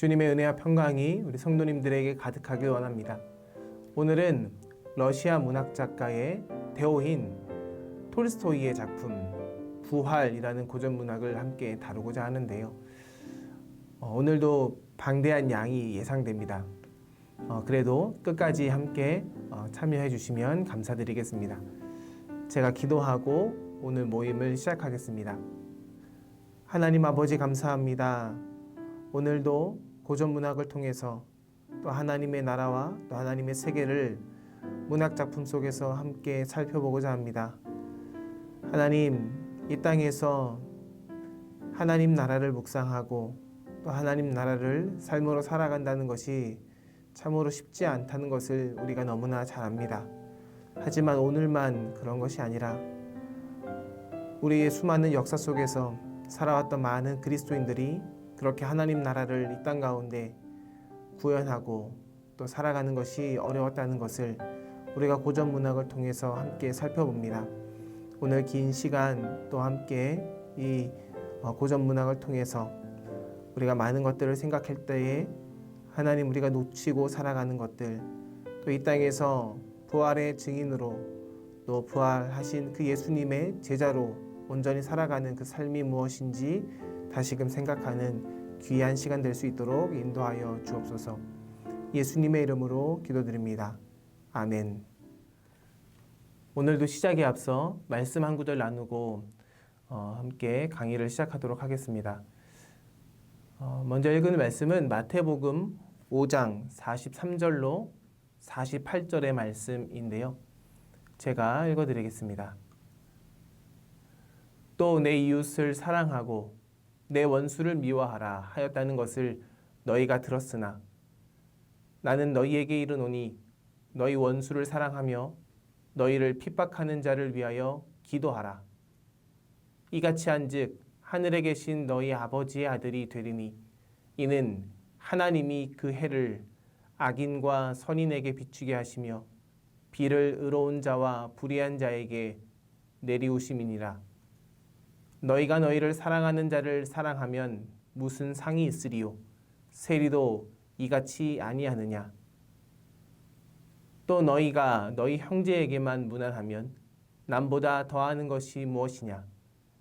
주님의 은혜와 평강이 우리 성도님들에게 가득하길 원합니다. 오늘은 러시아 문학작가의 데오힌 톨스토이의 작품 부활이라는 고전 문학을 함께 다루고자 하는데요. 오늘도 방대한 양이 예상됩니다. 그래도 끝까지 함께 참여해 주시면 감사드리겠습니다. 제가 기도하고 오늘 모임을 시작하겠습니다. 하나님 아버지 감사합니다. 오늘도 고전 문학을 통해서 또 하나님의 나라와 또 하나님의 세계를 문학 작품 속에서 함께 살펴보고자 합니다. 하나님, 이 땅에서 하나님 나라를 묵상하고 또 하나님 나라를 삶으로 살아간다는 것이 참으로 쉽지 않다는 것을 우리가 너무나 잘 압니다. 하지만 오늘만 그런 것이 아니라 우리의 수많은 역사 속에서 살아왔던 많은 그리스도인들이 그렇게 하나님 나라를 이 땅 가운데 구현하고 또 살아가는 것이 어려웠다는 것을 우리가 고전 문학을 통해서 함께 살펴봅니다. 오늘 긴 시간 또 함께 이 고전 문학을 통해서 우리가 많은 것들을 생각할 때에 하나님 우리가 놓치고 살아가는 것들, 또 이 땅에서 부활의 증인으로 또 부활하신 그 예수님의 제자로 온전히 살아가는 그 삶이 무엇인지 다시금 생각하는 귀한 시간 될 수 있도록 인도하여 주옵소서. 예수님의 이름으로 기도드립니다. 아멘. 오늘도 시작에 앞서 말씀 한 구절 나누고 함께 강의를 시작하도록 하겠습니다. 먼저 읽은 말씀은 마태복음 5장 43절로 48절의 말씀인데요. 제가 읽어드리겠습니다. 또 내 이웃을 사랑하고 내 원수를 미워하라 하였다는 것을 너희가 들었으나 나는 너희에게 이르노니 너희 원수를 사랑하며 너희를 핍박하는 자를 위하여 기도하라. 이같이 한즉 하늘에 계신 너희 아버지의 아들이 되리니 이는 하나님이 그 해를 악인과 선인에게 비추게 하시며 비를 의로운 자와 불의한 자에게 내리우심이니라. 너희가 너희를 사랑하는 자를 사랑하면 무슨 상이 있으리요? 세리도 이같이 아니하느냐? 또 너희가 너희 형제에게만 무난하면 남보다 더하는 것이 무엇이냐?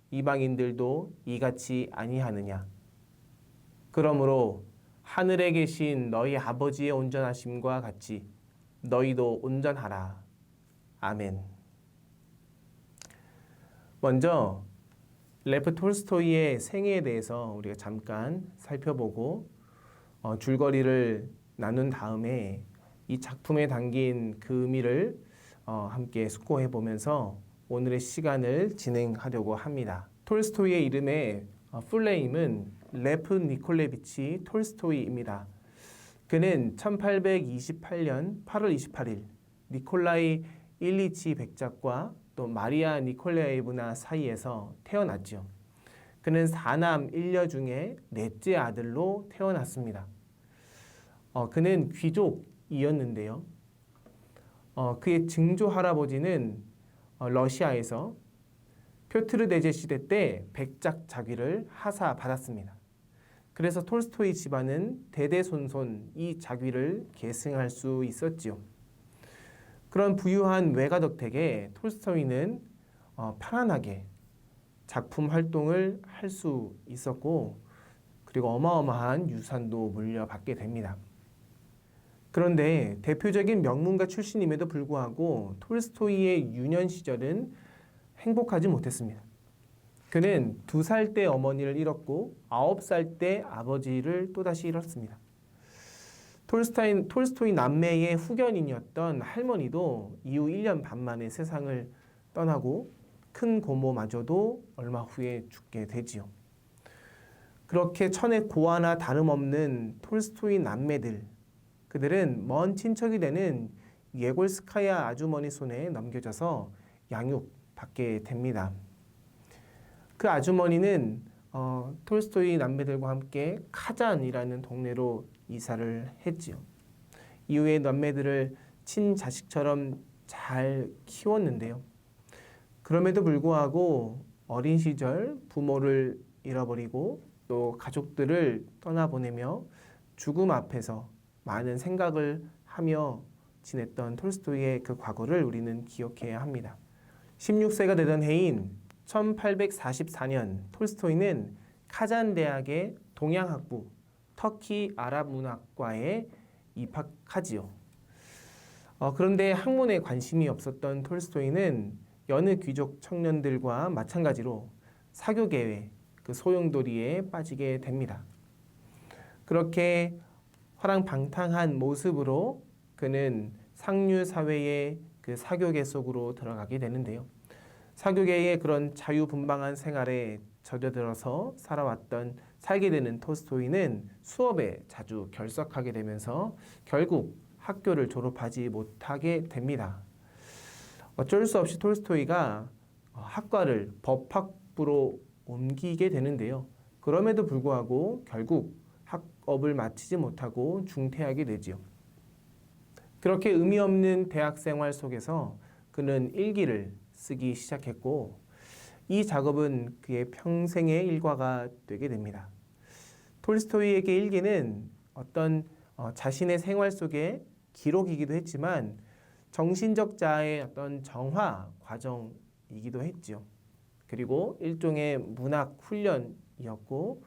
이방인들도 이같이 아니하느냐? 그러므로 하늘에 계신 너희 아버지의 온전하심과 같이 너희도 온전하라. 아멘. 먼저 레프 톨스토이의 생애에 대해서 우리가 잠깐 살펴보고 줄거리를 나눈 다음에 이 작품에 담긴 그 의미를 함께 숙고해 보면서 오늘의 시간을 진행하려고 합니다. 톨스토이의 이름의 풀네임은 레프 니콜레비치 톨스토이입니다. 그는 1828년 8월 28일 니콜라이 일리치 백작과 또 마리아 니콜라예브나 사이에서 태어났죠. 그는 4남 1녀 중에 넷째 아들로 태어났습니다. 그는 귀족이었는데요. 그의 증조 할아버지는 러시아에서 표트르 대제 시대 때 백작 자귀를 하사받았습니다. 그래서 톨스토이 집안은 대대손손 이 자귀를 계승할 수 있었지요. 그런 부유한 외가 덕택에 톨스토이는 편안하게 작품 활동을 할 수 있었고 그리고 어마어마한 유산도 물려받게 됩니다. 그런데 대표적인 명문가 출신임에도 불구하고 톨스토이의 유년 시절은 행복하지 못했습니다. 그는 2살 때 어머니를 잃었고 9살 때 아버지를 또다시 잃었습니다. 톨스토이 남매의 후견인이었던 할머니도 이후 1년 반 만에 세상을 떠나고 큰 고모마저도 얼마 후에 죽게 되지요. 그렇게 천의 고아나 다름없는 톨스토이 남매들, 그들은 먼 친척이 되는 예골스카야 아주머니 손에 넘겨져서 양육받게 됩니다. 그 아주머니는 톨스토이 남매들과 함께 카잔이라는 동네로 이사를 했지요. 이후에 남매들을 친자식처럼 잘 키웠는데요. 그럼에도 불구하고 어린 시절 부모를 잃어버리고 또 가족들을 떠나보내며 죽음 앞에서 많은 생각을 하며 지냈던 톨스토이의 그 과거를 우리는 기억해야 합니다. 16세가 되던 해인 1844년 톨스토이는 카잔 대학의 동양학부 터키 아랍 문학과에 입학하지요. 그런데 학문에 관심이 없었던 톨스토이는 여느 귀족 청년들과 마찬가지로 사교계회, 그 소용돌이에 빠지게 됩니다. 그렇게 화랑방탕한 모습으로 그는 상류 사회의 그 사교계 속으로 들어가게 되는데요. 사교계의 그런 자유분방한 생활에 젖어들어서 살게 되는 톨스토이는 수업에 자주 결석하게 되면서 결국 학교를 졸업하지 못하게 됩니다. 어쩔 수 없이 톨스토이가 학과를 법학부로 옮기게 되는데요. 그럼에도 불구하고 결국 학업을 마치지 못하고 중퇴하게 되지요. 그렇게 의미 없는 대학 생활 속에서 그는 일기를 쓰기 시작했고 이 작업은 그의 평생의 일과가 되게 됩니다. 톨스토이에게 일기는 어떤 자신의 생활 속의 기록이기도 했지만 정신적 자아의 어떤 정화 과정이기도 했죠. 그리고 일종의 문학 훈련이었고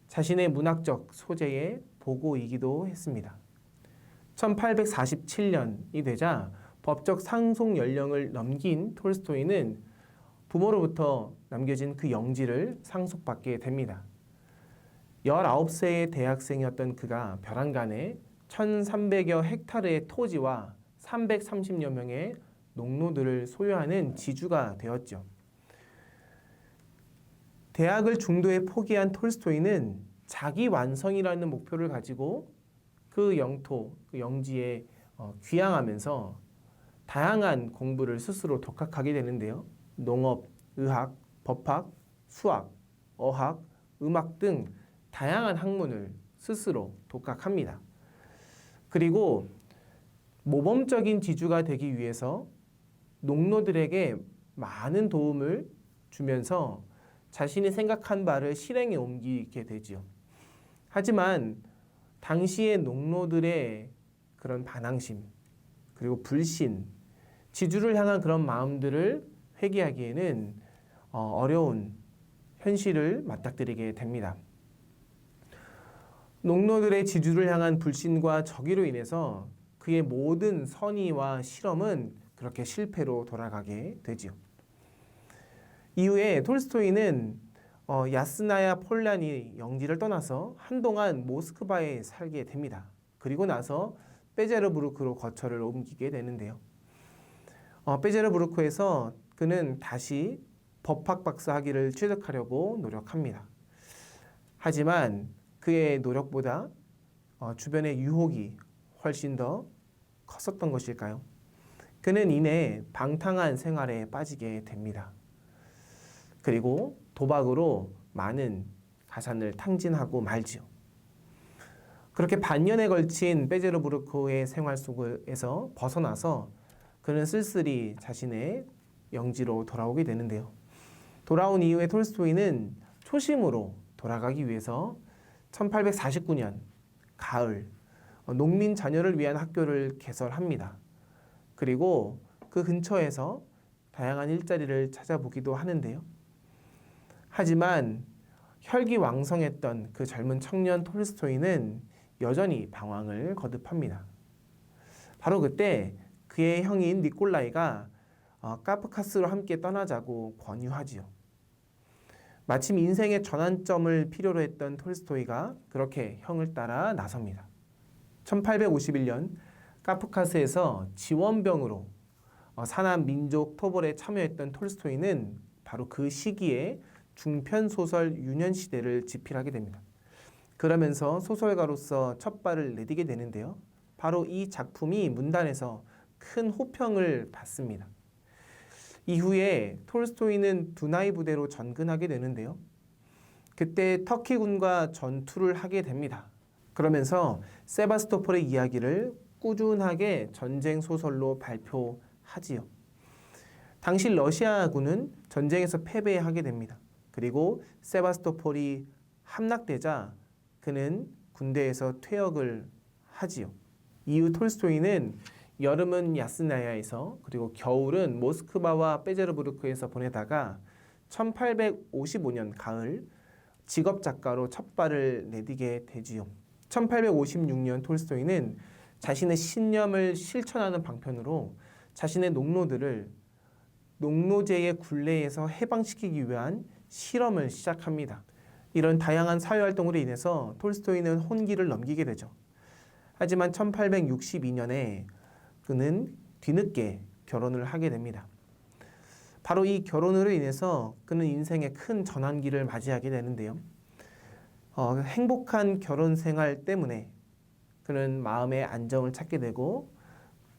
자신의 문학적 소재의 보고이기도 했습니다. 1847년이 되자 법적 상속 연령을 넘긴 톨스토이는 부모로부터 남겨진 그 영지를 상속받게 됩니다. 19세의 대학생이었던 그가 벼랑간에 1300여 헥타르의 토지와 330여 명의 농노들을 소유하는 지주가 되었죠. 대학을 중도에 포기한 톨스토이는 자기 완성이라는 목표를 가지고 그 영토, 그 영지에 귀향하면서 다양한 공부를 스스로 독학하게 되는데요. 농업, 의학, 법학, 수학, 어학, 음악 등 다양한 학문을 스스로 독학합니다. 그리고 모범적인 지주가 되기 위해서 농노들에게 많은 도움을 주면서 자신이 생각한 바를 실행에 옮기게 되지요. 하지만 당시의 농노들의 그런 반항심, 그리고 불신, 지주를 향한 그런 마음들을 회개하기에는 어려운 현실을 맞닥뜨리게 됩니다. 농노들의 지주를 향한 불신과 적의로 인해서 그의 모든 선의와 실험은 그렇게 실패로 돌아가게 되지요. 이후에 톨스토이는 야스나야 폴란이 영지를 떠나서 한동안 모스크바에 살게 됩니다. 그리고 나서 페제르부르크로 거처를 옮기게 되는데요. 페제르부르크에서 그는 다시 법학 박사 학위를 취득하려고 노력합니다. 하지만 그의 노력보다 주변의 유혹이 훨씬 더 컸었던 것일까요? 그는 이내 방탕한 생활에 빠지게 됩니다. 그리고 도박으로 많은 가산을 탕진하고 말지요. 그렇게 반년에 걸친 페제르부르크의 생활 속에서 벗어나서 그는 쓸쓸히 자신의 영지로 돌아오게 되는데요. 돌아온 이후에 톨스토이는 초심으로 돌아가기 위해서 1849년 가을 농민 자녀를 위한 학교를 개설합니다. 그리고 그 근처에서 다양한 일자리를 찾아보기도 하는데요. 하지만 혈기왕성했던 그 젊은 청년 톨스토이는 여전히 방황을 거듭합니다. 바로 그때 그의 형인 니콜라이가 카프카스로 함께 떠나자고 권유하지요. 마침 인생의 전환점을 필요로 했던 톨스토이가 그렇게 형을 따라 나섭니다. 1851년 카프카스에서 지원병으로 산업 민족 토벌에 참여했던 톨스토이는 바로 그 시기에 중편소설 유년시대를 집필하게 됩니다. 그러면서 소설가로서 첫 발을 내디게 되는데요. 바로 이 작품이 문단에서 큰 호평을 받습니다. 이후에 톨스토이는 두나이 부대로 전근하게 되는데요. 그때 터키군과 전투를 하게 됩니다. 그러면서 세바스토폴의 이야기를 꾸준하게 전쟁 소설로 발표하지요. 당시 러시아군은 전쟁에서 패배하게 됩니다. 그리고 세바스토폴이 함락되자 그는 군대에서 퇴역을 하지요. 이후 톨스토이는 여름은 야스나야에서 그리고 겨울은 모스크바와 페제르부르크에서 보내다가 1855년 가을 직업 작가로 첫 발을 내디게 되지요. 1856년 톨스토이는 자신의 신념을 실천하는 방편으로 자신의 농노들을 농노제의 굴레에서 해방시키기 위한 실험을 시작합니다. 이런 다양한 사회활동으로 인해서 톨스토이는 혼기를 넘기게 되죠. 하지만 1862년에 그는 뒤늦게 결혼을 하게 됩니다. 바로 이 결혼으로 인해서 그는 인생의 큰 전환기를 맞이하게 되는데요. 행복한 결혼 생활 때문에 그는 마음의 안정을 찾게 되고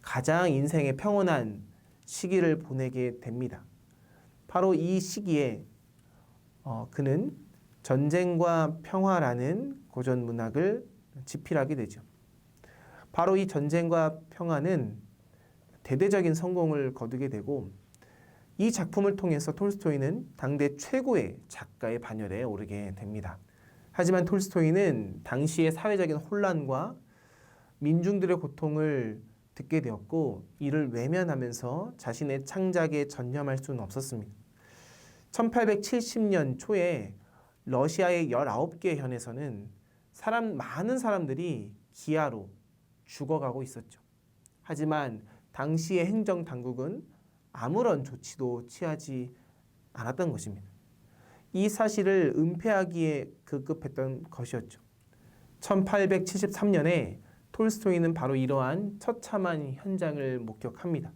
가장 인생의 평온한 시기를 보내게 됩니다. 바로 이 시기에 그는 전쟁과 평화라는 고전 문학을 집필하게 되죠. 바로 이 전쟁과 평화는 대대적인 성공을 거두게 되고 이 작품을 통해서 톨스토이는 당대 최고의 작가의 반열에 오르게 됩니다. 하지만 톨스토이는 당시의 사회적인 혼란과 민중들의 고통을 듣게 되었고 이를 외면하면서 자신의 창작에 전념할 수는 없었습니다. 1870년 초에 러시아의 19개 현에서는 많은 사람들이 기아로 죽어가고 있었죠. 하지만 당시의 행정당국은 아무런 조치도 취하지 않았던 것입니다. 이 사실을 은폐하기에 급급했던 것이었죠. 1873년에 톨스토이는 바로 이러한 처참한 현장을 목격합니다.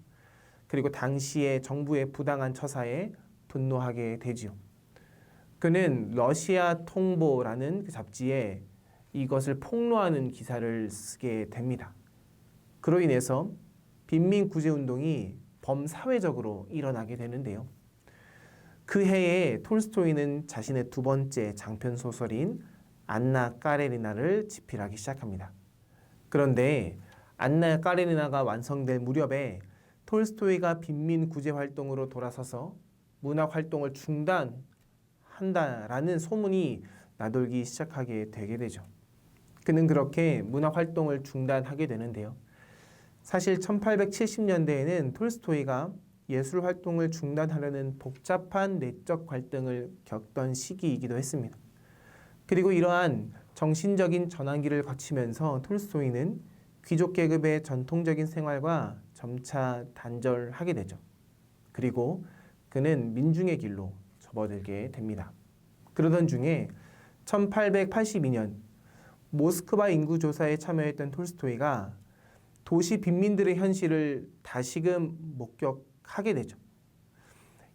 그리고 당시의 정부의 부당한 처사에 분노하게 되지요. 그는 러시아 통보라는 그 잡지에 이것을 폭로하는 기사를 쓰게 됩니다. 그로 인해서 빈민구제운동이 범사회적으로 일어나게 되는데요. 그 해에 톨스토이는 자신의 두 번째 장편 소설인 안나 까레리나를 집필하기 시작합니다. 그런데 안나 까레리나가 완성될 무렵에 톨스토이가 빈민구제 활동으로 돌아서서 문학 활동을 중단한다라는 소문이 나돌기 시작하게 되게 되죠. 그는 그렇게 문학 활동을 중단하게 되는데요. 사실 1870년대에는 톨스토이가 예술 활동을 중단하려는 복잡한 내적 갈등을 겪던 시기이기도 했습니다. 그리고 이러한 정신적인 전환기를 거치면서 톨스토이는 귀족 계급의 전통적인 생활과 점차 단절하게 되죠. 그리고 그는 민중의 길로 접어들게 됩니다. 그러던 중에 1882년 모스크바 인구조사에 참여했던 톨스토이가 도시 빈민들의 현실을 다시금 목격하게 되죠.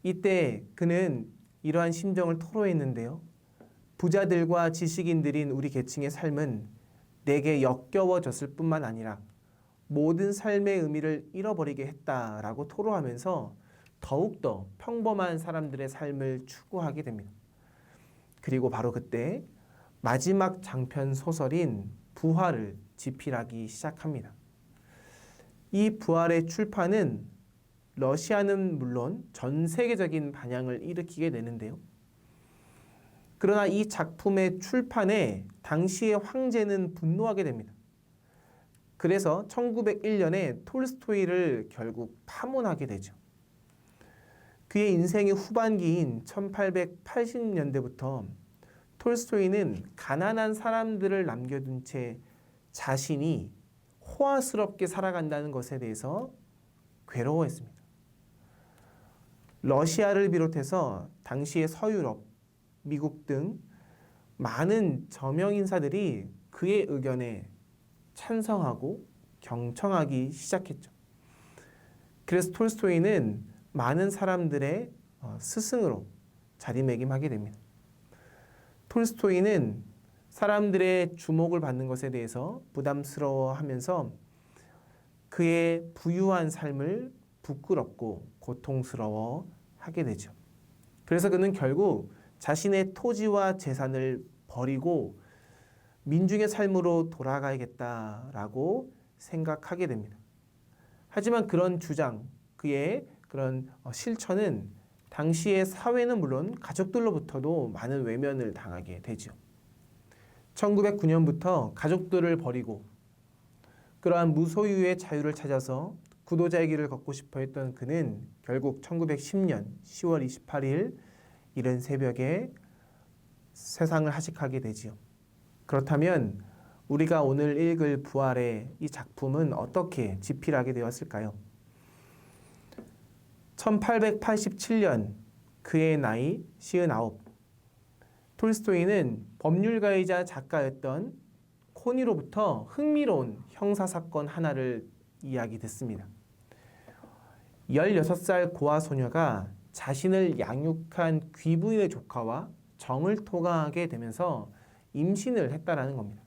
이때 그는 이러한 심정을 토로했는데요. 부자들과 지식인들인 우리 계층의 삶은 내게 역겨워졌을 뿐만 아니라 모든 삶의 의미를 잃어버리게 했다라고 토로하면서 더욱더 평범한 사람들의 삶을 추구하게 됩니다. 그리고 바로 그때 마지막 장편 소설인 부활을 집필하기 시작합니다. 이 부활의 출판은 러시아는 물론 전 세계적인 반향을 일으키게 되는데요. 그러나 이 작품의 출판에 당시의 황제는 분노하게 됩니다. 그래서 1901년에 톨스토이를 결국 파문하게 되죠. 그의 인생의 후반기인 1880년대부터 톨스토이는 가난한 사람들을 남겨둔 채 자신이 호화스럽게 살아간다는 것에 대해서 괴로워했습니다. 러시아를 비롯해서 당시의 서유럽, 미국 등 많은 저명 인사들이 그의 의견에 찬성하고 경청하기 시작했죠. 그래서 톨스토이는 많은 사람들의 스승으로 자리매김하게 됩니다. 톨스토이는 사람들의 주목을 받는 것에 대해서 부담스러워하면서 그의 부유한 삶을 부끄럽고 고통스러워하게 되죠. 그래서 그는 결국 자신의 토지와 재산을 버리고 민중의 삶으로 돌아가야겠다라고 생각하게 됩니다. 하지만 그런 주장, 그의 그런 실천은 당시의 사회는 물론 가족들로부터도 많은 외면을 당하게 되죠. 1909년부터 가족들을 버리고 그러한 무소유의 자유를 찾아서 구도자의 길을 걷고 싶어 했던 그는 결국 1910년 10월 28일 이른 새벽에 세상을 하식하게 되지요. 그렇다면 우리가 오늘 읽을 부활의 이 작품은 어떻게 집필하게 되었을까요? 1887년 그의 나이 59. 톨스토이는 법률가이자 작가였던 코니로부터 흥미로운 형사사건 하나를 이야기 듣습니다. 16살 고아 소녀가 자신을 양육한 귀부인의 조카와 정을 토하게 되면서 임신을 했다라는 겁니다.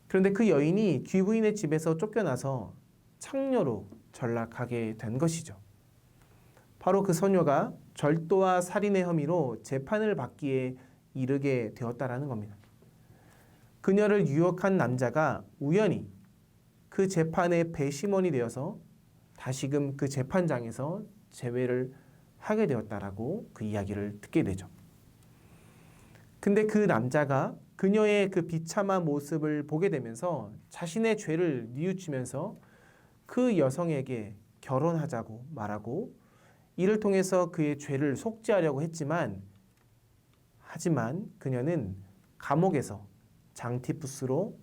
그런데 그 여인이 귀부인의 집에서 쫓겨나서 창녀로 전락하게 된 것이죠. 바로 그 소녀가 절도와 살인의 혐의로 재판을 받기에 이르게 되었다라는 겁니다. 그녀를 유혹한 남자가 우연히 그 재판의 배심원이 되어서 다시금 그 재판장에서 제외를 하게 되었다라고 그 이야기를 듣게 되죠. 근데 그 남자가 그녀의 그 비참한 모습을 보게 되면서 자신의 죄를 뉘우치면서 그 여성에게 결혼하자고 말하고 이를 통해서 그의 죄를 속죄하려고 했지만 하지만 그녀는 감옥에서 장티푸스로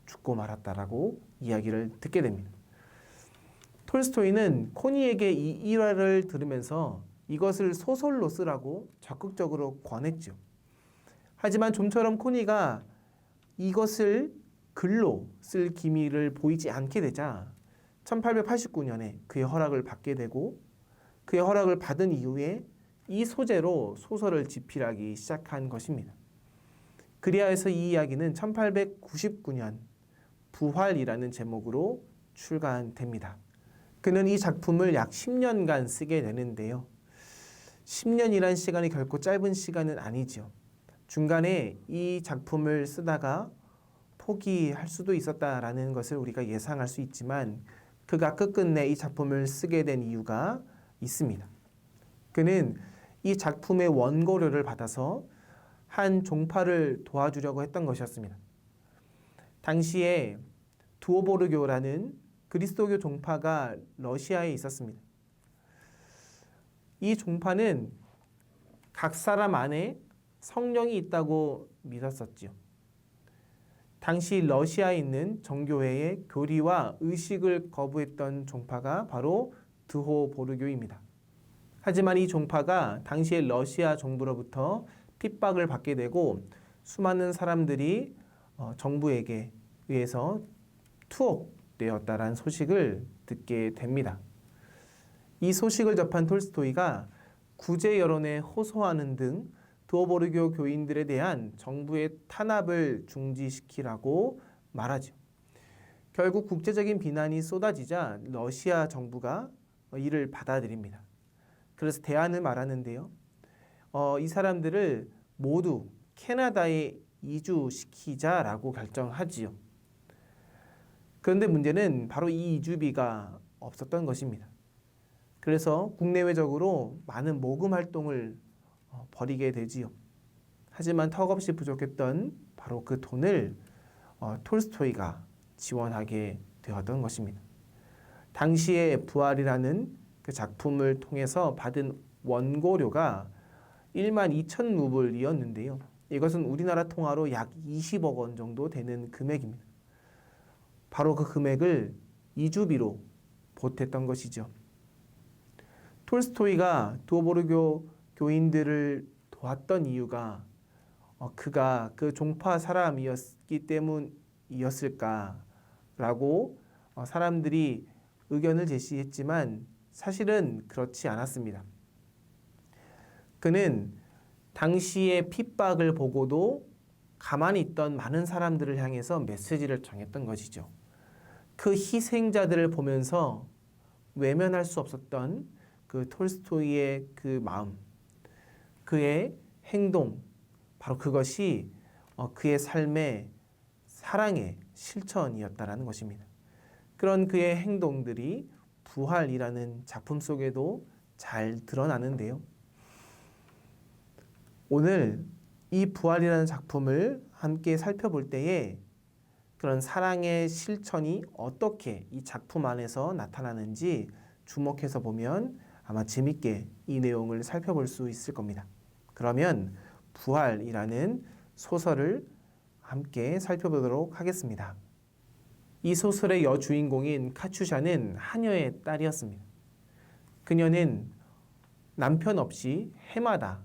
죽고 말았다라고 이야기를 듣게 됩니다. 톨스토이는 코니에게 이 일화를 들으면서 이것을 소설로 쓰라고 적극적으로 권했죠. 하지만 좀처럼 코니가 이것을 글로 쓸 기미를 보이지 않게 되자 1889년에 그의 허락을 받게 되고 그의 허락을 받은 이후에 이 소재로 소설을 집필하기 시작한 것입니다. 그리하여서 이 이야기는 1899년 부활이라는 제목으로 출간됩니다. 그는 이 작품을 약 10년간 쓰게 되는데요. 10년이란 시간이 결코 짧은 시간은 아니죠. 중간에 이 작품을 쓰다가 포기할 수도 있었다라는 것을 우리가 예상할 수 있지만 그가 끝끝내 이 작품을 쓰게 된 이유가 있습니다. 그는 이 작품의 원고료를 받아서 한 종파를 도와주려고 했던 것이었습니다. 당시에 두오보르교라는 그리스도교 종파가 러시아에 있었습니다. 이 종파는 각 사람 안에 성령이 있다고 믿었었지요. 당시 러시아에 있는 정교회의 교리와 의식을 거부했던 종파가 바로 드호보르교입니다. 하지만 이 종파가 당시의 러시아 정부로부터 핍박을 받게 되고 수많은 사람들이 정부에게 의해서 투옥되었다라는 소식을 듣게 됩니다. 이 소식을 접한 톨스토이가 구제 여론에 호소하는 등 두오보르교 교인들에 대한 정부의 탄압을 중지시키라고 말하죠. 결국 국제적인 비난이 쏟아지자 러시아 정부가 이를 받아들입니다. 그래서 대안을 말하는데요. 이 사람들을 모두 캐나다에 이주시키자라고 결정하지요. 그런데 문제는 바로 이 이주비가 없었던 것입니다. 그래서 국내외적으로 많은 모금 활동을 벌이게 되지요. 하지만 턱없이 부족했던 바로 그 돈을 톨스토이가 지원하게 되었던 것입니다. 당시에 부활이라는 그 작품을 통해서 받은 원고료가 1만 2천 루블이었는데요. 이것은 우리나라 통화로 약 20억 원 정도 되는 금액입니다. 바로 그 금액을 이주비로 보탰던 것이죠. 톨스토이가 두오보르교 교인들을 도왔던 이유가 그가 그 종파 사람이었기 때문이었을까라고 사람들이 의견을 제시했지만 사실은 그렇지 않았습니다. 그는 당시의 핍박을 보고도 가만히 있던 많은 사람들을 향해서 메시지를 전했던 것이죠. 그 희생자들을 보면서 외면할 수 없었던 그 톨스토이의 그 마음, 그의 행동, 바로 그것이 그의 삶의 사랑의 실천이었다라는 것입니다. 그런 그의 행동들이 부활이라는 작품 속에도 잘 드러나는데요. 오늘 이 부활이라는 작품을 함께 살펴볼 때에 그런 사랑의 실천이 어떻게 이 작품 안에서 나타나는지 주목해서 보면 아마 재밌게 이 내용을 살펴볼 수 있을 겁니다. 그러면 부활이라는 소설을 함께 살펴보도록 하겠습니다. 이 소설의 여주인공인 카츄샤는 하녀의 딸이었습니다. 그녀는 남편 없이 해마다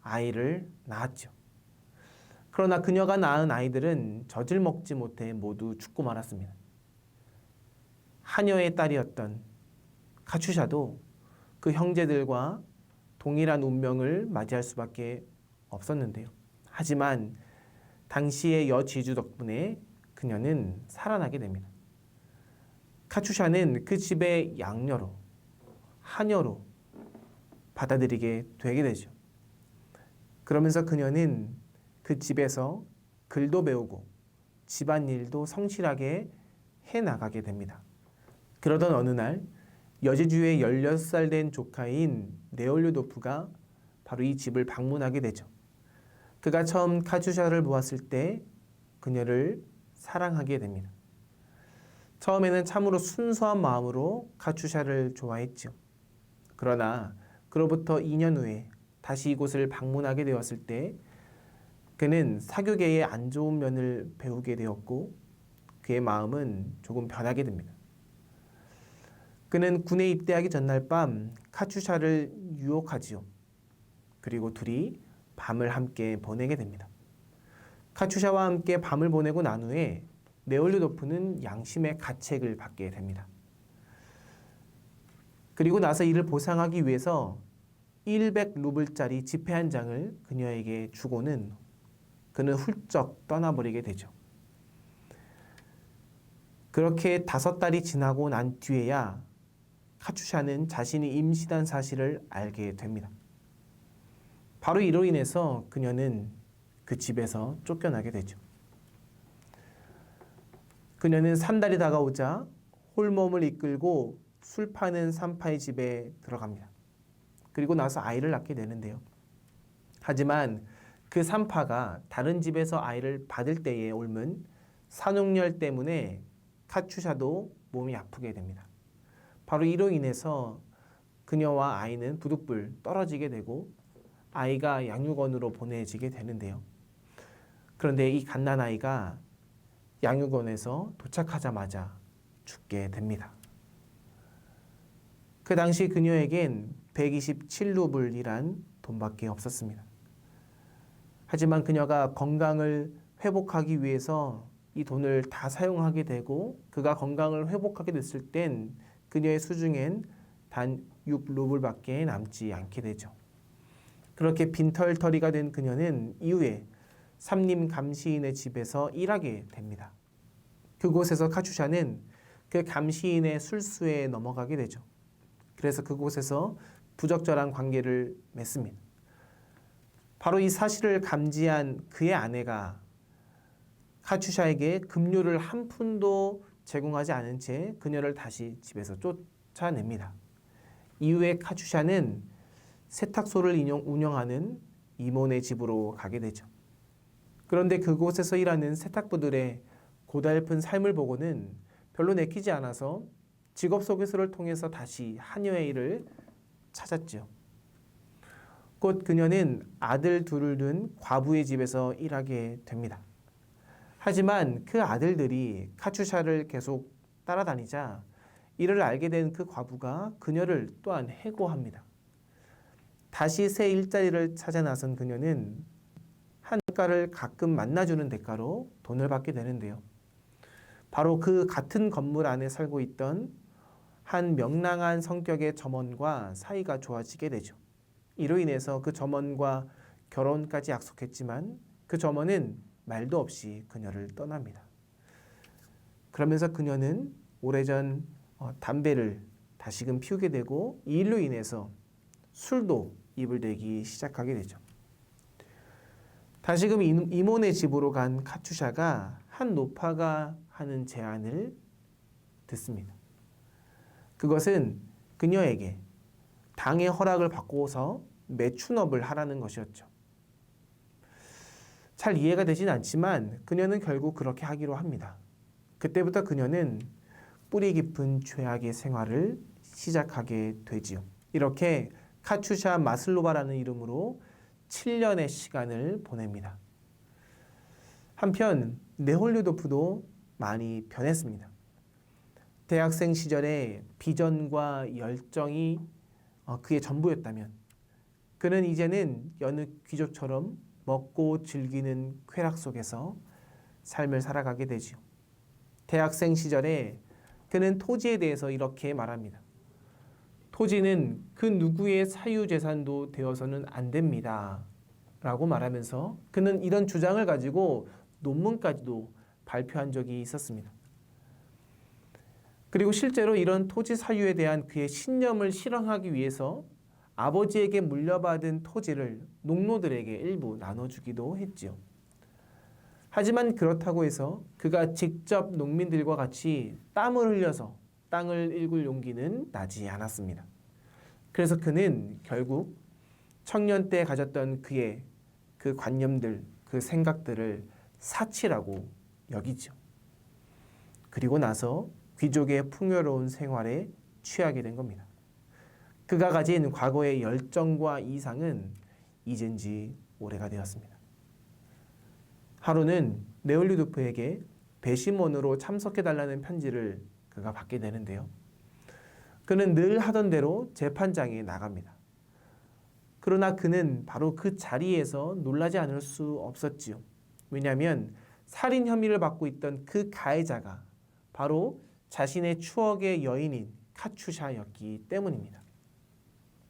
아이를 낳았죠. 그러나 그녀가 낳은 아이들은 젖을 먹지 못해 모두 죽고 말았습니다. 하녀의 딸이었던 카츄샤도 그 형제들과 동일한 운명을 맞이할 수밖에 없었는데요. 하지만 당시의 여지주 덕분에 그녀는 살아나게 됩니다. 카츄샤는 그 집의 양녀로, 하녀로 받아들이게 되게 되죠. 그러면서 그녀는 그 집에서 글도 배우고 집안일도 성실하게 해나가게 됩니다. 그러던 어느 날 여제주의 16살 된 조카인 네올류도프가 바로 이 집을 방문하게 되죠. 그가 처음 카츄샤를 보았을 때 그녀를 사랑하게 됩니다. 처음에는 참으로 순수한 마음으로 카츄샤를 좋아했죠. 그러나 그로부터 2년 후에 다시 이곳을 방문하게 되었을 때 그는 사교계의 안 좋은 면을 배우게 되었고 그의 마음은 조금 변하게 됩니다. 그는 군에 입대하기 전날 밤 카츄샤를 유혹하지요. 그리고 둘이 밤을 함께 보내게 됩니다. 카츄샤와 함께 밤을 보내고 난 후에 네올류도프는 양심의 가책을 받게 됩니다. 그리고 나서 이를 보상하기 위해서 100루블짜리 지폐 한 장을 그녀에게 주고는 그는 훌쩍 떠나버리게 되죠. 그렇게 5달이 지나고 난 뒤에야 카츄샤는 자신이 임신한 사실을 알게 됩니다. 바로 이로 인해서 그녀는 그 집에서 쫓겨나게 되죠. 그녀는 산달이 다가오자 홀몸을 이끌고 술 파는 산파의 집에 들어갑니다. 그리고 나서 아이를 낳게 되는데요. 하지만 그 산파가 다른 집에서 아이를 받을 때에 옮은 산후열 때문에 카츄샤도 몸이 아프게 됩니다. 바로 이로 인해서 그녀와 아이는 부득불 떨어지게 되고 아이가 양육원으로 보내지게 되는데요. 그런데 이 갓난아이가 양육원에서 도착하자마자 죽게 됩니다. 그 당시 그녀에겐 127루블이란 돈밖에 없었습니다. 하지만 그녀가 건강을 회복하기 위해서 이 돈을 다 사용하게 되고 그가 건강을 회복하게 됐을 땐 그녀의 수중엔 단 6루블밖에 남지 않게 되죠. 그렇게 빈털터리가 된 그녀는 이후에 삼림 감시인의 집에서 일하게 됩니다. 그곳에서 카츄샤는 그 감시인의 술수에 넘어가게 되죠. 그래서 그곳에서 부적절한 관계를 맺습니다. 바로 이 사실을 감지한 그의 아내가 카츄샤에게 급료를 한 푼도 제공하지 않은 채 그녀를 다시 집에서 쫓아냅니다. 이후에 카츄샤는 세탁소를 운영하는 이모네 집으로 가게 되죠. 그런데 그곳에서 일하는 세탁부들의 고달픈 삶을 보고는 별로 내키지 않아서 직업 소개서를 통해서 다시 하녀의 일을 찾았죠. 곧 그녀는 아들 둘을 둔 과부의 집에서 일하게 됩니다. 하지만 그 아들들이 카츄샤를 계속 따라다니자 이를 알게 된 그 과부가 그녀를 또한 해고합니다. 다시 새 일자리를 찾아 나선 그녀는 한 작가를 가끔 만나주는 대가로 돈을 받게 되는데요. 바로 그 같은 건물 안에 살고 있던 한 명랑한 성격의 점원과 사이가 좋아지게 되죠. 이로 인해서 그 점원과 결혼까지 약속했지만 그 점원은 말도 없이 그녀를 떠납니다. 그러면서 그녀는 오래전 담배를 다시금 피우게 되고 이 일로 인해서 술도 입을 대기 시작하게 되죠. 다시금 이모네 집으로 간 카츄샤가 한 노파가 하는 제안을 듣습니다. 그것은 그녀에게 당의 허락을 받고서 매춘업을 하라는 것이었죠. 잘 이해가 되진 않지만 그녀는 결국 그렇게 하기로 합니다. 그때부터 그녀는 뿌리 깊은 죄악의 생활을 시작하게 되지요. 이렇게 카츄샤 마슬로바라는 이름으로 7년의 시간을 보냅니다. 한편 네홀류도프도 많이 변했습니다. 대학생 시절에 비전과 열정이 그의 전부였다면 그는 이제는 여느 귀족처럼 먹고 즐기는 쾌락 속에서 삶을 살아가게 되지요. 대학생 시절에 그는 토지에 대해서 이렇게 말합니다. 토지는 그 누구의 사유재산도 되어서는 안 됩니다. 라고 말하면서 그는 이런 주장을 가지고 논문까지도 발표한 적이 있었습니다. 그리고 실제로 이런 토지 사유에 대한 그의 신념을 실현하기 위해서 아버지에게 물려받은 토지를 농노들에게 일부 나눠주기도 했지요. 하지만 그렇다고 해서 그가 직접 농민들과 같이 땀을 흘려서 땅을 일굴 용기는 나지 않았습니다. 그래서 그는 결국 청년 때 가졌던 그의 그 관념들, 그 생각들을 사치라고 여기죠. 그리고 나서 귀족의 풍요로운 생활에 취하게 된 겁니다. 그가 가진 과거의 열정과 이상은 잊은 지 오래가 되었습니다. 하루는 네올류도프에게 배심원으로 참석해달라는 편지를 그가 받게 되는데요. 그는 늘 하던 대로 재판장에 나갑니다. 그러나 그는 바로 그 자리에서 놀라지 않을 수 없었지요. 왜냐하면 살인 혐의를 받고 있던 그 가해자가 바로 자신의 추억의 여인인 카츄샤였기 때문입니다.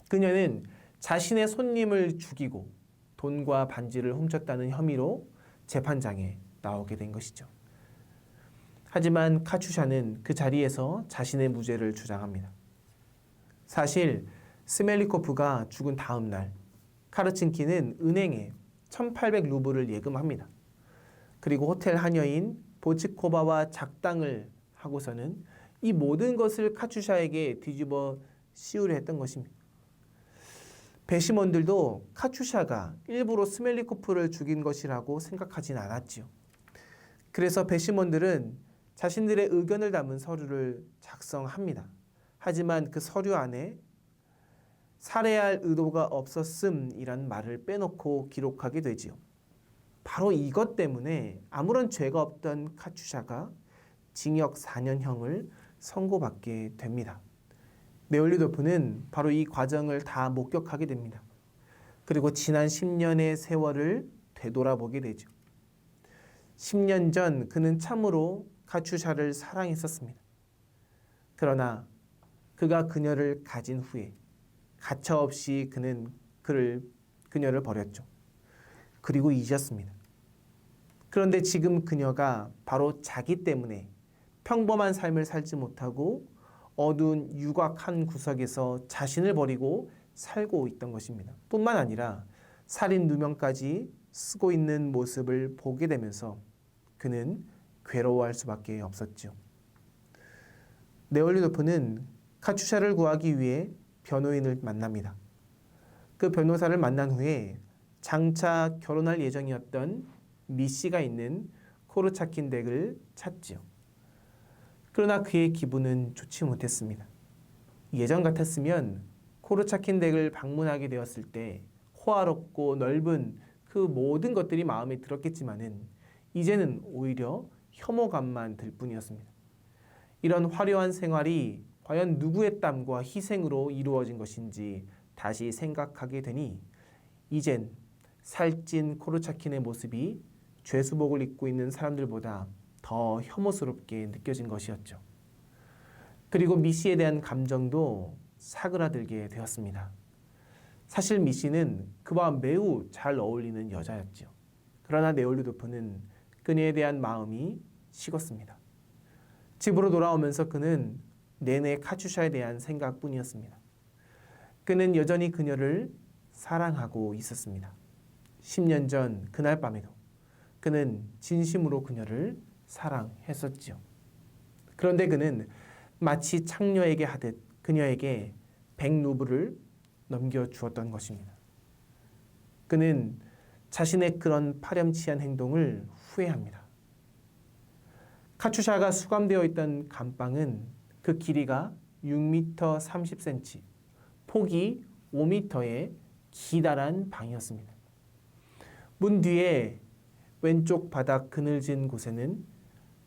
그녀는 자신의 손님을 죽이고 돈과 반지를 훔쳤다는 혐의로 재판장에 나오게 된 것이죠. 하지만 카츄샤는 그 자리에서 자신의 무죄를 주장합니다. 사실 스멜리코프가 죽은 다음 날 카르친키는 은행에 1800루블을 예금합니다. 그리고 호텔 하녀인 보츠코바와 작당을 하고서는 이 모든 것을 카츄샤에게 뒤집어 씌우려 했던 것입니다. 배심원들도 카츄샤가 일부러 스멜리코프를 죽인 것이라고 생각하진 않았지요. 그래서 배심원들은 자신들의 의견을 담은 서류를 작성합니다. 하지만 그 서류 안에 살해할 의도가 없었음이란 말을 빼놓고 기록하게 되지요. 바로 이것 때문에 아무런 죄가 없던 카츄샤가 징역 4년형을 선고받게 됩니다. 네올류도프는 바로 이 과정을 다 목격하게 됩니다. 그리고 지난 10년의 세월을 되돌아보게 되죠. 10년 전 그는 참으로 카츄샤를 사랑했었습니다. 그러나 그가 그녀를 가진 후에 가차없이 그는 그녀를 버렸죠. 그리고 잊었습니다. 그런데 지금 그녀가 바로 자기 때문에 평범한 삶을 살지 못하고 어두운 유곽 한 구석에서 자신을 버리고 살고 있던 것입니다. 뿐만 아니라 살인 누명까지 쓰고 있는 모습을 보게 되면서 그는 괴로워할 수밖에 없었죠. 네올류도프는 카츄샤를 구하기 위해 변호인을 만납니다. 그 변호사를 만난 후에 장차 결혼할 예정이었던 미씨가 있는 코르차킨 댁을 찾지요. 그러나 그의 기분은 좋지 못했습니다. 예전 같았으면 코르차킨 댁을 방문하게 되었을 때 호화롭고 넓은 그 모든 것들이 마음에 들었겠지만은 이제는 오히려 혐오감만 들 뿐이었습니다. 이런 화려한 생활이 과연 누구의 땀과 희생으로 이루어진 것인지 다시 생각하게 되니 이젠 살찐 코르차킨의 모습이 죄수복을 입고 있는 사람들보다 더 혐오스럽게 느껴진 것이었죠. 그리고 미씨에 대한 감정도 사그라들게 되었습니다. 사실 미씨는 그와 매우 잘 어울리는 여자였죠. 그러나 네올류도프는 그녀에 대한 마음이 식었습니다. 집으로 돌아오면서 그는 내내 카츄샤에 대한 생각뿐이었습니다. 그는 여전히 그녀를 사랑하고 있었습니다. 10년 전 그날 밤에도 그는 진심으로 그녀를 사랑했었지요. 그런데 그는 마치 창녀에게 하듯 그녀에게 100루블을 넘겨주었던 것입니다. 그는 자신의 그런 파렴치한 행동을 후회합니다. 카추샤가 수감되어 있던 감방은 그 길이가 6m 30cm, 폭이 5m의 기다란 방이었습니다. 문 뒤에 왼쪽 바닥 그늘진 곳에는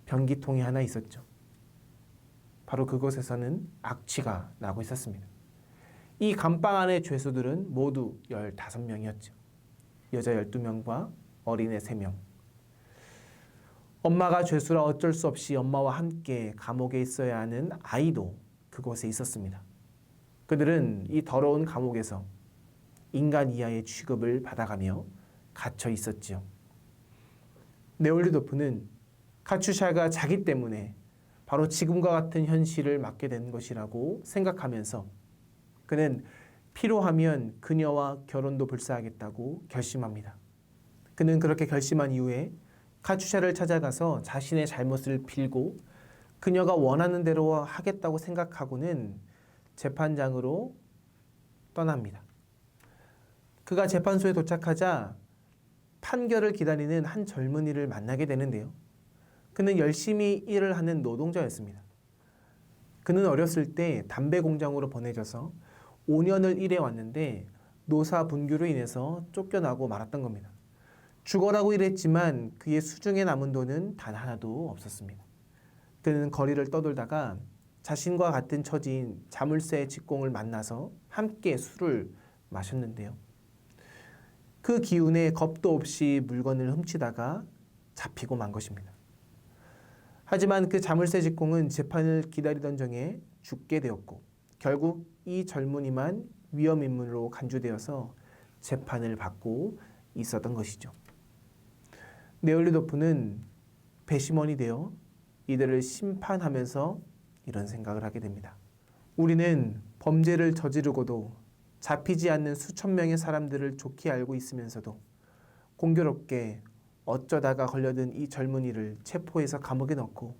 변기통이 하나 있었죠. 바로 그곳에서는 악취가 나고 있었습니다. 이 감방 안의 죄수들은 모두 15명이었죠. 여자 12명과 어린애 3명. 엄마가 죄수라 어쩔 수 없이 엄마와 함께 감옥에 있어야 하는 아이도 그곳에 있었습니다. 그들은 이 더러운 감옥에서 인간 이하의 취급을 받아가며 갇혀 있었지요. 네올리도프는 카추샤가 자기 때문에 바로 지금과 같은 현실을 맞게 된 것이라고 생각하면서 그는 필요하면 그녀와 결혼도 불사하겠다고 결심합니다. 그는 그렇게 결심한 이후에 카추샤를 찾아가서 자신의 잘못을 빌고 그녀가 원하는 대로 하겠다고 생각하고는 재판장으로 떠납니다. 그가 재판소에 도착하자 판결을 기다리는 한 젊은이를 만나게 되는데요. 그는 열심히 일을 하는 노동자였습니다. 그는 어렸을 때 담배 공장으로 보내져서 5년을 일해왔는데 노사 분규로 인해서 쫓겨나고 말았던 겁니다. 죽어라고 일했지만 그의 수중에 남은 돈은 단 하나도 없었습니다. 그는 거리를 떠돌다가 자신과 같은 처지인 자물쇠 직공을 만나서 함께 술을 마셨는데요. 그 기운에 겁도 없이 물건을 훔치다가 잡히고 만 것입니다. 하지만 그 자물쇠 직공은 재판을 기다리던 중에 죽게 되었고 결국 이 젊은이만 위험인물로 간주되어서 재판을 받고 있었던 것이죠. 네올리도프는 배심원이 되어 이들을 심판하면서 이런 생각을 하게 됩니다. 우리는 범죄를 저지르고도 잡히지 않는 수천 명의 사람들을 좋게 알고 있으면서도 공교롭게 어쩌다가 걸려든 이 젊은이를 체포해서 감옥에 넣고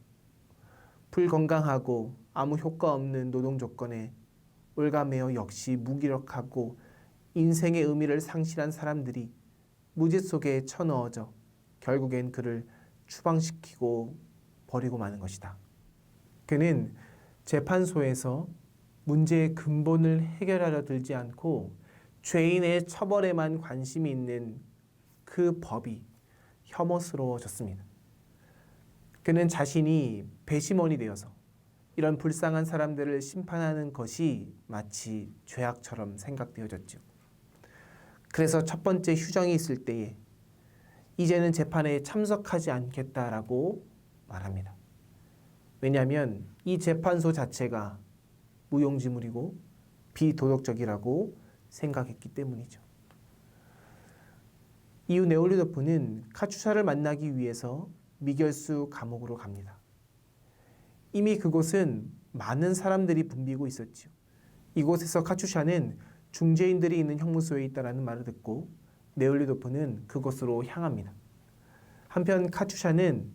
불건강하고 아무 효과 없는 노동 조건에 올가매어 역시 무기력하고 인생의 의미를 상실한 사람들이 무지 속에 쳐넣어져 결국엔 그를 추방시키고 버리고 마는 것이다. 그는 재판소에서 문제의 근본을 해결하려 들지 않고 죄인의 처벌에만 관심이 있는 그 법이 혐오스러워졌습니다. 그는 자신이 배심원이 되어서 이런 불쌍한 사람들을 심판하는 것이 마치 죄악처럼 생각되어졌죠. 그래서 첫 번째 휴정이 있을 때에 이제는 재판에 참석하지 않겠다라고 말합니다. 왜냐하면 이 재판소 자체가 무용지물이고 비도덕적이라고 생각했기 때문이죠. 이후 네올리도프는 카추샤를 만나기 위해서 미결수 감옥으로 갑니다. 이미 그곳은 많은 사람들이 붐비고 있었죠. 이곳에서 카추샤는 중죄인들이 있는 형무소에 있다라는 말을 듣고 네올리도프는 그곳으로 향합니다. 한편 카추샤는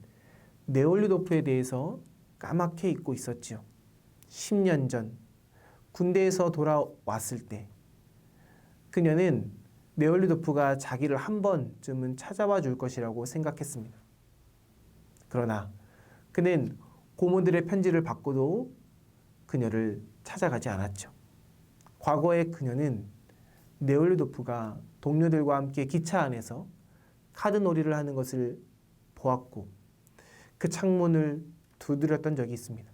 네올리도프에 대해서 까맣게 잊고 있었지요. 10년 전 군대에서 돌아왔을 때 그녀는 네올리도프가 자기를 한 번쯤은 찾아와 줄 것이라고 생각했습니다. 그러나 그는 고모들의 편지를 받고도 그녀를 찾아가지 않았죠. 과거에 그녀는 네올리도프가 동료들과 함께 기차 안에서 카드놀이를 하는 것을 보았고 그 창문을 두드렸던 적이 있습니다.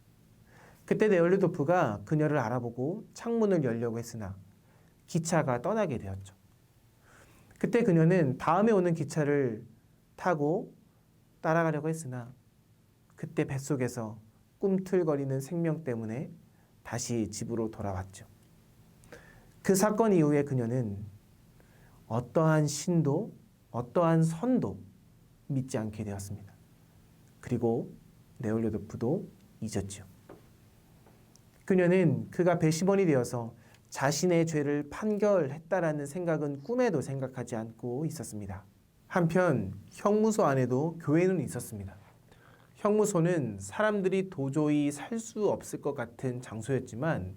그때 네올리도프가 그녀를 알아보고 창문을 열려고 했으나 기차가 떠나게 되었죠. 그때 그녀는 다음에 오는 기차를 타고 따라가려고 했으나 그때 뱃속에서 꿈틀거리는 생명 때문에 다시 집으로 돌아왔죠. 그 사건 이후에 그녀는 어떠한 신도 어떠한 선도 믿지 않게 되었습니다. 그리고 네올리도프도 잊었죠. 그녀는 그가 배심원이 되어서 자신의 죄를 판결했다라는 생각은 꿈에도 생각하지 않고 있었습니다. 한편 형무소 안에도 교회는 있었습니다. 형무소는 사람들이 도저히 살 수 없을 것 같은 장소였지만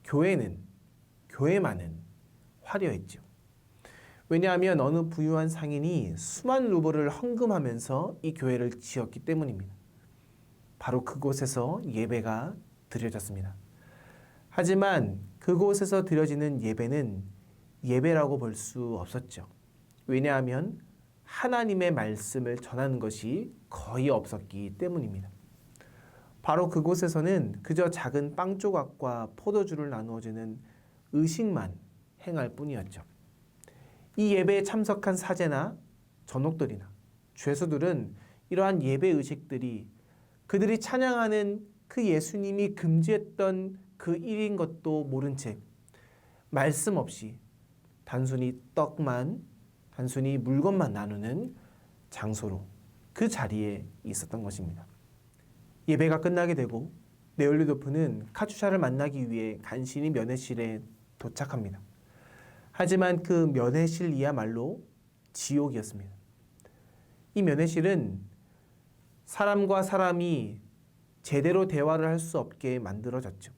교회만은 화려했죠. 왜냐하면 어느 부유한 상인이 수만 루블을 헌금하면서 이 교회를 지었기 때문입니다. 바로 그곳에서 예배가 드려졌습니다. 하지만 그곳에서 드려지는 예배는 예배라고 볼 수 없었죠. 왜냐하면 하나님의 말씀을 전하는 것이 거의 없었기 때문입니다. 바로 그곳에서는 그저 작은 빵 조각과 포도주를 나누어 주는 의식만 행할 뿐이었죠. 이 예배에 참석한 사제나 전옥들이나 죄수들은 이러한 예배 의식들이 그들이 찬양하는 그 예수님이 금지했던 그 일인 것도 모른 채 말씀 없이 단순히 단순히 물건만 나누는 장소로 그 자리에 있었던 것입니다. 예배가 끝나게 되고 네올리도프는 카추샤를 만나기 위해 간신히 면회실에 도착합니다. 하지만 그 면회실이야말로 지옥이었습니다. 이 면회실은 사람과 사람이 제대로 대화를 할 수 없게 만들어졌죠.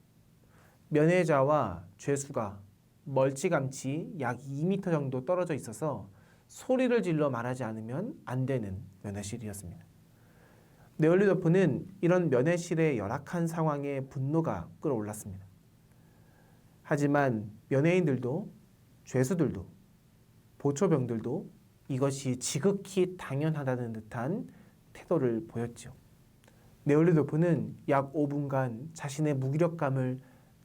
면회자와 죄수가 멀찌감치 약 2m 정도 떨어져 있어서 소리를 질러 말하지 않으면 안 되는 면회실이었습니다. 네올리도프는 이런 면회실의 열악한 상황에 분노가 끌어올랐습니다. 하지만 연예인들도 죄수들도 보초병들도 이것이 지극히 당연하다는 듯한 태도를 보였죠. 네올리도프는 약 5분간 자신의 무기력감을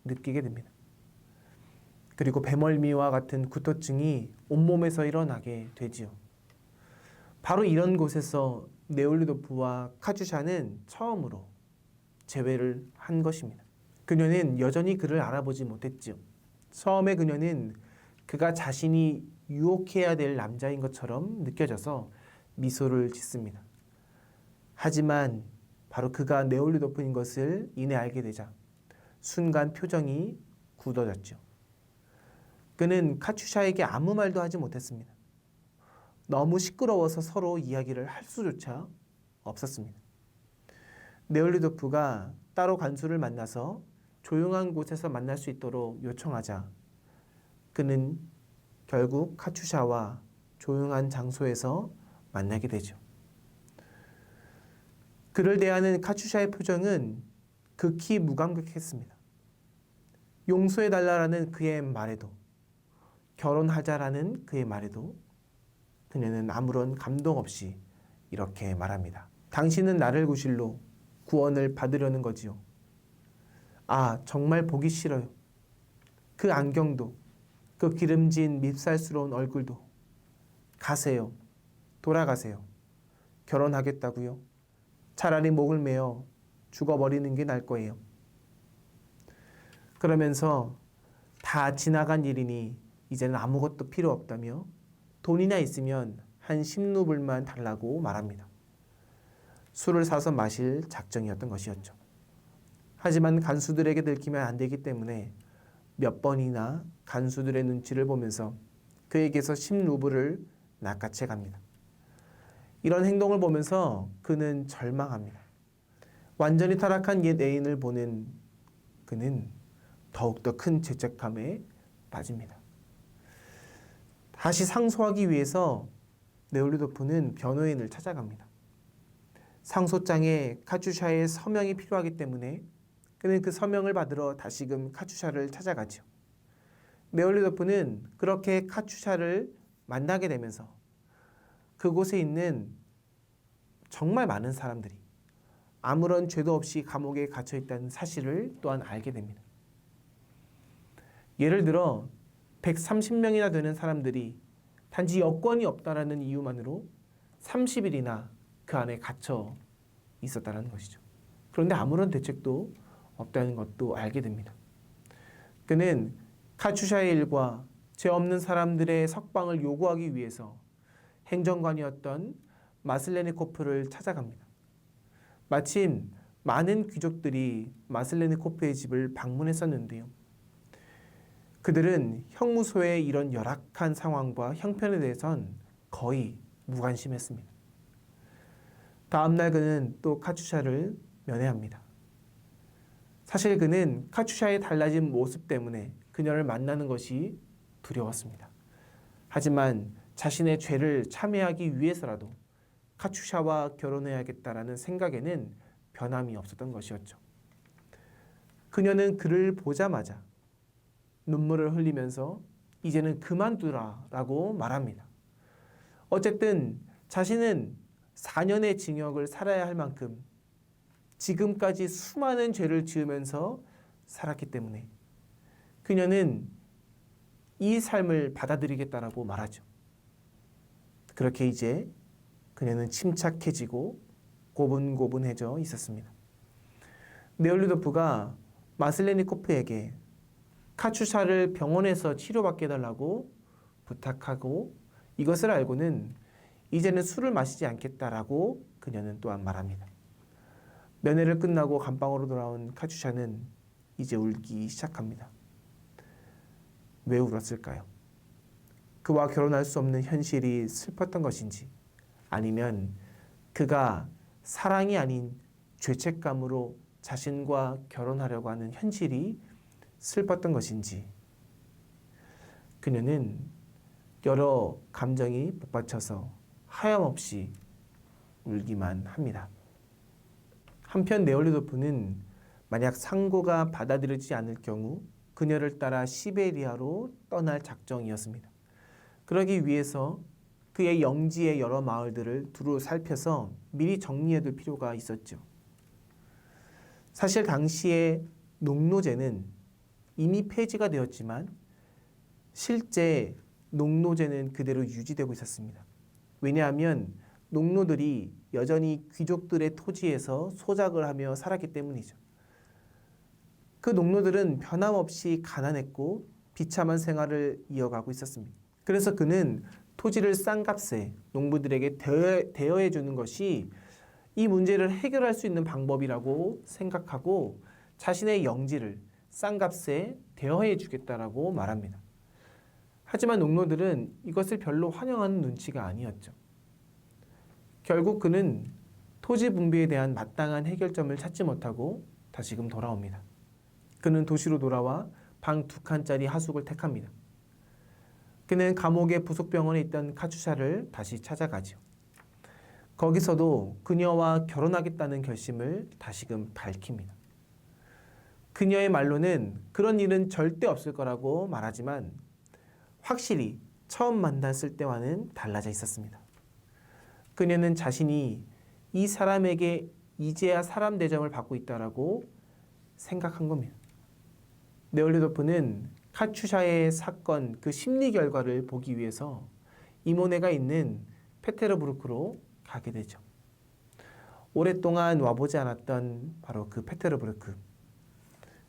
느끼게 됩니다. 그리고 배멀미와 같은 구토증이 온몸에서 일어나게 되지요. 바로 이런 곳에서 네올리도프와 카추샤는 처음으로 재회를 한 것입니다. 그녀는 여전히 그를 알아보지 못했지요. 처음에 그녀는 그가 자신이 유혹해야 될 남자인 것처럼 느껴져서 미소를 짓습니다. 하지만 바로 그가 네올리도프인 것을 이내 알게 되자 순간 표정이 굳어졌죠. 그는 카추샤에게 아무 말도 하지 못했습니다. 너무 시끄러워서 서로 이야기를 할 수조차 없었습니다. 네올리도프가 따로 간수를 만나서 조용한 곳에서 만날 수 있도록 요청하자 그는 결국 카추샤와 조용한 장소에서 만나게 되죠. 그를 대하는 카추샤의 표정은 극히 무감각했습니다. 용서해달라는 그의 말에도 결혼하자라는 그의 말에도 그녀는 아무런 감동 없이 이렇게 말합니다. 당신은 나를 구실로 구원을 받으려는 거지요. 아, 정말 보기 싫어요. 그 안경도, 그 기름진 밉살스러운 얼굴도. 가세요. 돌아가세요. 결혼하겠다고요? 차라리 목을 메어 죽어버리는 게 나을 거예요. 그러면서 다 지나간 일이니 이제는 아무것도 필요 없다며 돈이나 있으면 한 10루블만 달라고 말합니다. 술을 사서 마실 작정이었던 것이었죠. 하지만 간수들에게 들키면 안 되기 때문에 몇 번이나 간수들의 눈치를 보면서 그에게서 10루블을 낚아채 갑니다. 이런 행동을 보면서 그는 절망합니다. 완전히 타락한 옛 애인을 보는 그는 더욱더 큰 죄책감에 빠집니다. 다시 상소하기 위해서 네올리도프는 변호인을 찾아갑니다. 상소장에 카추샤의 서명이 필요하기 때문에 그는 그 서명을 받으러 다시금 카추샤를 찾아가죠. 네올리도프는 그렇게 카추샤를 만나게 되면서 그곳에 있는 정말 많은 사람들이 아무런 죄도 없이 감옥에 갇혀 있다는 사실을 또한 알게 됩니다. 예를 들어 130명이나 되는 사람들이 단지 여권이 없다라는 이유만으로 30일이나 그 안에 갇혀 있었다는 것이죠. 그런데 아무런 대책도 없다는 것도 알게 됩니다. 그는 카추샤의 일과 죄 없는 사람들의 석방을 요구하기 위해서 행정관이었던 마슬레니코프를 찾아갑니다. 마침 많은 귀족들이 마슬레니코프의 집을 방문했었는데요. 그들은 형무소의 이런 열악한 상황과 형편에 대해선 거의 무관심했습니다. 다음날 그는 또 카추샤를 면회합니다. 사실 그는 카추샤의 달라진 모습 때문에 그녀를 만나는 것이 두려웠습니다. 하지만 자신의 죄를 참회하기 위해서라도 카추샤와 결혼해야겠다라는 생각에는 변함이 없었던 것이었죠. 그녀는 그를 보자마자 눈물을 흘리면서 이제는 그만두라라고 말합니다. 어쨌든 자신은 4년의 징역을 살아야 할 만큼 지금까지 수많은 죄를 지으면서 살았기 때문에 그녀는 이 삶을 받아들이겠다라고 말하죠. 그렇게 이제 그녀는 침착해지고 고분고분해져 있었습니다. 네올리도프가 마슬레니코프에게 카추샤를 병원에서 치료받게 해달라고 부탁하고 이것을 알고는 이제는 술을 마시지 않겠다라고 그녀는 또한 말합니다. 면회를 끝나고 감방으로 돌아온 카추샤는 이제 울기 시작합니다. 왜 울었을까요? 그와 결혼할 수 없는 현실이 슬펐던 것인지, 아니면 그가 사랑이 아닌 죄책감으로 자신과 결혼하려고 하는 현실이 슬펐던 것인지, 그녀는 여러 감정이 복받쳐서 하염없이 울기만 합니다. 한편 네올리도프는 만약 상고가 받아들이지 않을 경우 그녀를 따라 시베리아로 떠날 작정이었습니다. 그러기 위해서 그의 영지의 여러 마을들을 두루 살펴서 미리 정리해둘 필요가 있었죠. 사실 당시에 농노제는 이미 폐지가 되었지만 실제 농노제는 그대로 유지되고 있었습니다. 왜냐하면 농노들이 여전히 귀족들의 토지에서 소작을 하며 살았기 때문이죠. 그 농노들은 변함없이 가난했고 비참한 생활을 이어가고 있었습니다. 그래서 그는 토지를 싼 값에 농부들에게 대여해 주는 것이 이 문제를 해결할 수 있는 방법이라고 생각하고 자신의 영지를 싼 값에 대여해 주겠다라고 말합니다. 하지만 농노들은 이것을 별로 환영하는 눈치가 아니었죠. 결국 그는 토지 분배에 대한 마땅한 해결점을 찾지 못하고 다시금 돌아옵니다. 그는 도시로 돌아와 방 2칸짜리 하숙을 택합니다. 그는 감옥의 부속병원에 있던 카추샤를 다시 찾아가죠. 거기서도 그녀와 결혼하겠다는 결심을 다시금 밝힙니다. 그녀의 말로는 그런 일은 절대 없을 거라고 말하지만 확실히 처음 만났을 때와는 달라져 있었습니다. 그녀는 자신이 이 사람에게 이제야 사람 대접을 받고 있다라고 생각한 겁니다. 네올리도프는 카추샤의 사건 그 심리 결과를 보기 위해서 이모네가 있는 페테르부르크로 가게 되죠. 오랫동안 와보지 않았던 바로 그 페테르부르크.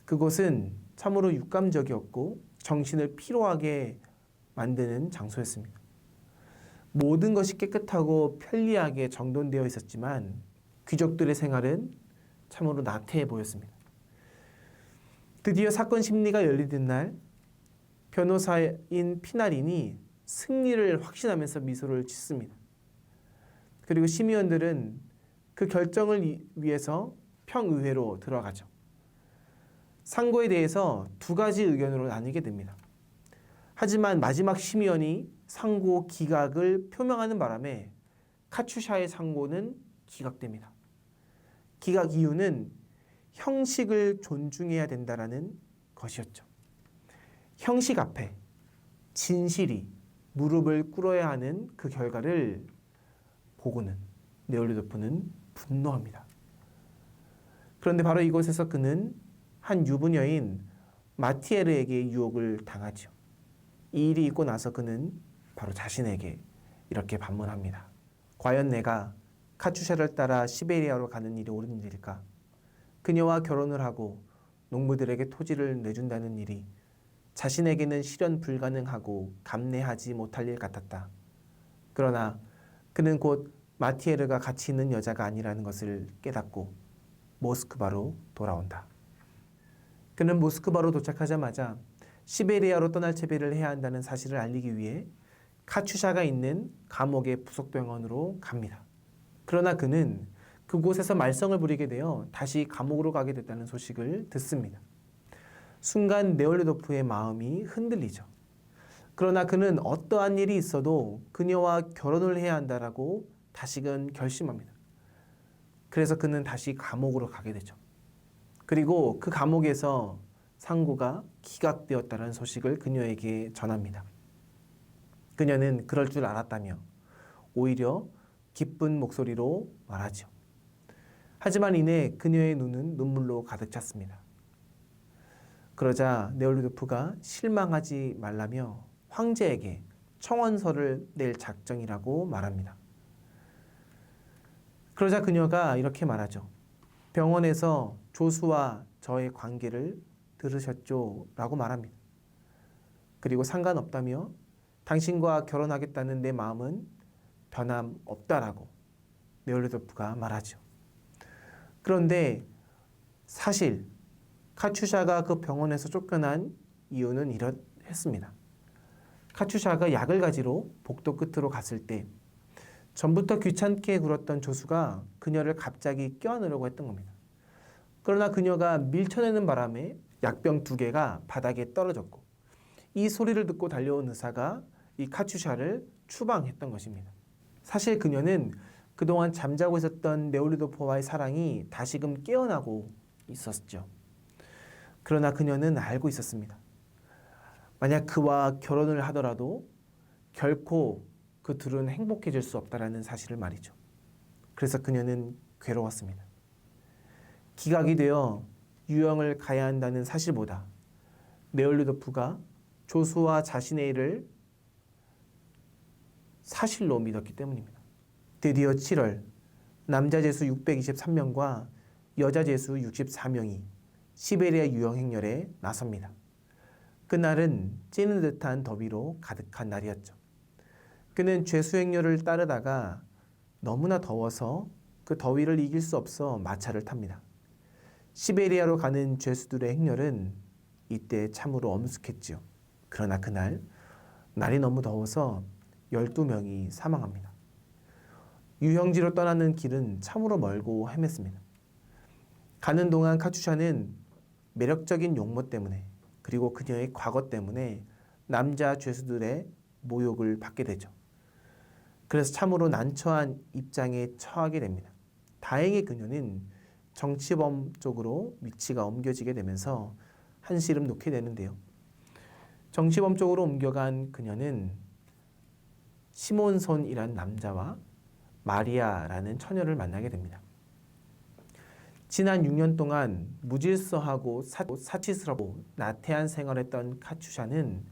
그곳은 참으로 육감적이었고 정신을 피로하게 만드는 장소였습니다. 모든 것이 깨끗하고 편리하게 정돈되어 있었지만 귀족들의 생활은 참으로 나태해 보였습니다. 드디어 사건 심리가 열리던 날 변호사인 피나린이 승리를 확신하면서 미소를 짓습니다. 그리고 심의원들은 그 결정을 위해서 평의회로 들어가죠. 상고에 대해서 2가지 의견으로 나뉘게 됩니다. 하지만 마지막 심의원이 상고 기각을 표명하는 바람에 카추샤의 상고는 기각됩니다. 기각 이유는 형식을 존중해야 된다는 것이었죠. 형식 앞에 진실이 무릎을 꿇어야 하는 그 결과를 보고는 네올리도프는 분노합니다. 그런데 바로 이곳에서 그는 한 유부녀인 마티에르에게 유혹을 당하죠. 이 일이 있고 나서 그는 바로 자신에게 이렇게 반문합니다. 과연 내가 카추샤를 따라 시베리아로 가는 일이 옳은 일일까? 그녀와 결혼을 하고 농부들에게 토지를 내준다는 일이 자신에게는 실현 불가능하고 감내하지 못할 일 같았다. 그러나 그는 곧 마티에르가 같이 있는 여자가 아니라는 것을 깨닫고 모스크바로 돌아온다. 그는 모스크바로 도착하자마자 시베리아로 떠날 채비를 해야 한다는 사실을 알리기 위해 카추샤가 있는 감옥의 부속병원으로 갑니다. 그러나 그는 그곳에서 말썽을 부리게 되어 다시 감옥으로 가게 됐다는 소식을 듣습니다. 순간 네올리도프의 마음이 흔들리죠. 그러나 그는 어떠한 일이 있어도 그녀와 결혼을 해야 한다라고 다시금 결심합니다. 그래서 그는 다시 감옥으로 가게 되죠. 그리고 그 감옥에서 상고가 기각되었다는 소식을 그녀에게 전합니다. 그녀는 그럴 줄 알았다며 오히려 기쁜 목소리로 말하죠. 하지만 이내 그녀의 눈은 눈물로 가득 찼습니다. 그러자 네올루도프가 실망하지 말라며 황제에게 청원서를 낼 작정이라고 말합니다. 그러자 그녀가 이렇게 말하죠. 병원에서 조수와 저의 관계를 들으셨죠? 라고 말합니다. 그리고 상관없다며 당신과 결혼하겠다는 내 마음은 변함없다라고 네올루도프가 말하죠. 그런데 사실 카츄샤가 그 병원에서 쫓겨난 이유는 이러했습니다. 카츄샤가 약을 가지러 복도 끝으로 갔을 때 전부터 귀찮게 굴었던 조수가 그녀를 갑자기 껴안으려고 했던 겁니다. 그러나 그녀가 밀쳐내는 바람에 약병 2개가 바닥에 떨어졌고 이 소리를 듣고 달려온 의사가 이 카츄샤를 추방했던 것입니다. 사실 그녀는 그동안 잠자고 있었던 네올루도프와의 사랑이 다시금 깨어나고 있었죠. 그러나 그녀는 알고 있었습니다. 만약 그와 결혼을 하더라도 결코 그 둘은 행복해질 수 없다라는 사실을 말이죠. 그래서 그녀는 괴로웠습니다. 기각이 되어 유형을 가야 한다는 사실보다 네올루도프가 조수와 자신의 일을 사실로 믿었기 때문입니다. 드디어 7월 남자 제수 623명과 여자 제수 64명이 시베리아 유형 행렬에 나섭니다. 그날은 찌는 듯한 더위로 가득한 날이었죠. 그는 죄수 행렬을 따르다가 너무나 더워서 그 더위를 이길 수 없어 마차를 탑니다. 시베리아로 가는 죄수들의 행렬은 이때 참으로 엄숙했지요. 그러나 그날 날이 너무 더워서 12명이 사망합니다. 유형지로 떠나는 길은 참으로 멀고 험했습니다. 가는 동안 카츄샤는 매력적인 용모 때문에 그리고 그녀의 과거 때문에 남자 죄수들의 모욕을 받게 되죠. 그래서 참으로 난처한 입장에 처하게 됩니다. 다행히 그녀는 정치범 쪽으로 위치가 옮겨지게 되면서 한시름 놓게 되는데요. 정치범 쪽으로 옮겨간 그녀는 시몬손이라는 남자와 마리아라는 처녀를 만나게 됩니다. 지난 6년 동안 무질서하고 사치스럽고 나태한 생활했던 카츄샤는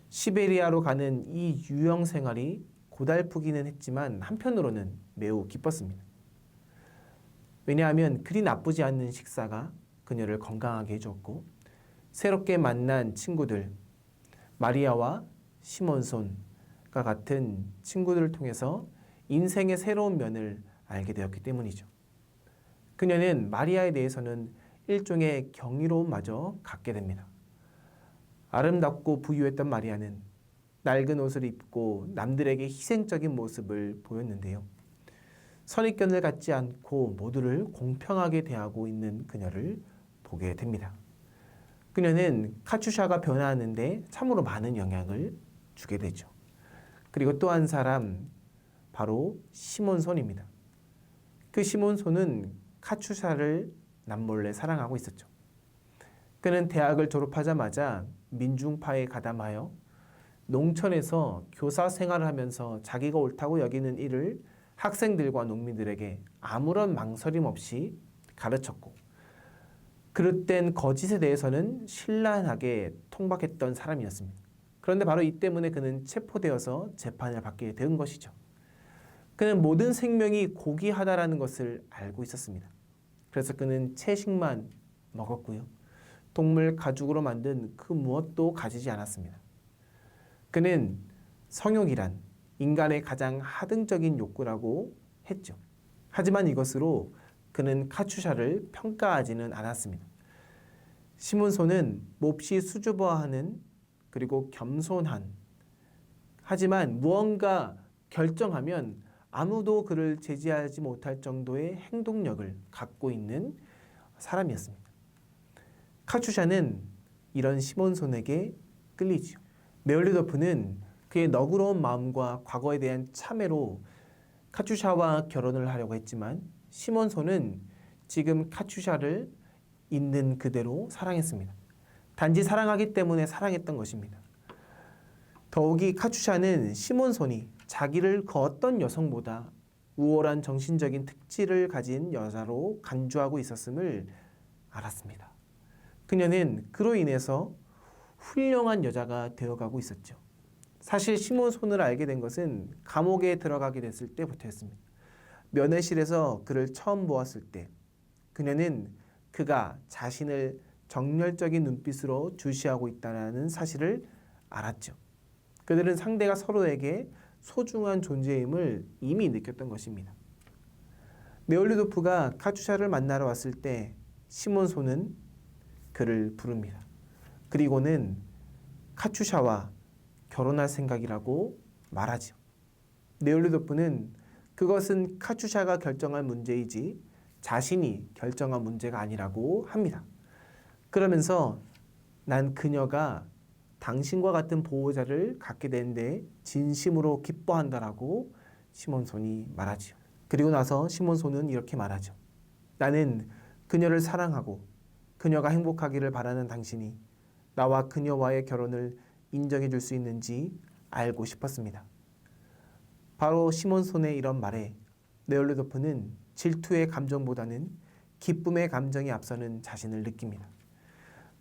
시베리아로 가는 이 유형 생활이 고달프기는 했지만 한편으로는 매우 기뻤습니다. 왜냐하면 그리 나쁘지 않은 식사가 그녀를 건강하게 해줬고 새롭게 만난 친구들 마리아와 시몬손과 같은 친구들을 통해서 인생의 새로운 면을 알게 되었기 때문이죠. 그녀는 마리아에 대해서는 일종의 경이로움마저 갖게 됩니다. 아름답고 부유했던 마리아는 낡은 옷을 입고 남들에게 희생적인 모습을 보였는데요. 선입견을 갖지 않고 모두를 공평하게 대하고 있는 그녀를 보게 됩니다. 그녀는 카츄샤가 변화하는데 참으로 많은 영향을 주게 되죠. 그리고 또 한 사람 바로 시몬손입니다. 그 시몬손은 카츄샤를 남몰래 사랑하고 있었죠. 그는 대학을 졸업하자마자 민중파에 가담하여 농촌에서 교사 생활을 하면서 자기가 옳다고 여기는 일을 학생들과 농민들에게 아무런 망설임 없이 가르쳤고 그릇된 거짓에 대해서는 신랄하게 통박했던 사람이었습니다. 그런데 바로 이 때문에 그는 체포되어서 재판을 받게 된 것이죠. 그는 모든 생명이 고귀하다라는 것을 알고 있었습니다. 그래서 그는 채식만 먹었고요. 동물 가죽으로 만든 그 무엇도 가지지 않았습니다. 그는 성욕이란 인간의 가장 하등적인 욕구라고 했죠. 하지만 이것으로 그는 카츄샤를 평가하지는 않았습니다. 시몬손은 몹시 수줍어하는 그리고 겸손한 하지만 무언가 결정하면 아무도 그를 제지하지 못할 정도의 행동력을 갖고 있는 사람이었습니다. 카츄샤는 이런 시몬손에게 끌리지요. 네올리도프는 그의 너그러운 마음과 과거에 대한 참회로 카츄샤와 결혼을 하려고 했지만 시몬소는 지금 카츄샤를 있는 그대로 사랑했습니다. 단지 사랑하기 때문에 사랑했던 것입니다. 더욱이 카츄샤는 시몬손이 자기를 그 어떤 여성보다 우월한 정신적인 특질을 가진 여자로 간주하고 있었음을 알았습니다. 그녀는 그로 인해서 훌륭한 여자가 되어가고 있었죠. 사실 시몬손을 알게 된 것은 감옥에 들어가게 됐을 때부터였습니다. 면회실에서 그를 처음 보았을 때 그녀는 그가 자신을 정열적인 눈빛으로 주시하고 있다는 사실을 알았죠. 그들은 상대가 서로에게 소중한 존재임을 이미 느꼈던 것입니다. 네올리도프가 카츄샤를 만나러 왔을 때 시몬손은 그를 부릅니다. 그리고는 카츄샤와 결혼할 생각이라고 말하죠. 네올리도프는 그것은 카츄샤가 결정할 문제이지 자신이 결정한 문제가 아니라고 합니다. 그러면서 난 그녀가 당신과 같은 보호자를 갖게 되는데 진심으로 기뻐한다라고 시몬손이 말하죠. 그리고 나서 시몬손은 이렇게 말하죠. 나는 그녀를 사랑하고 그녀가 행복하기를 바라는 당신이 나와 그녀와의 결혼을 인정해 줄 수 있는지 알고 싶었습니다. 바로 시몬손의 이런 말에 네올리도프는 질투의 감정보다는 기쁨의 감정이 앞서는 자신을 느낍니다.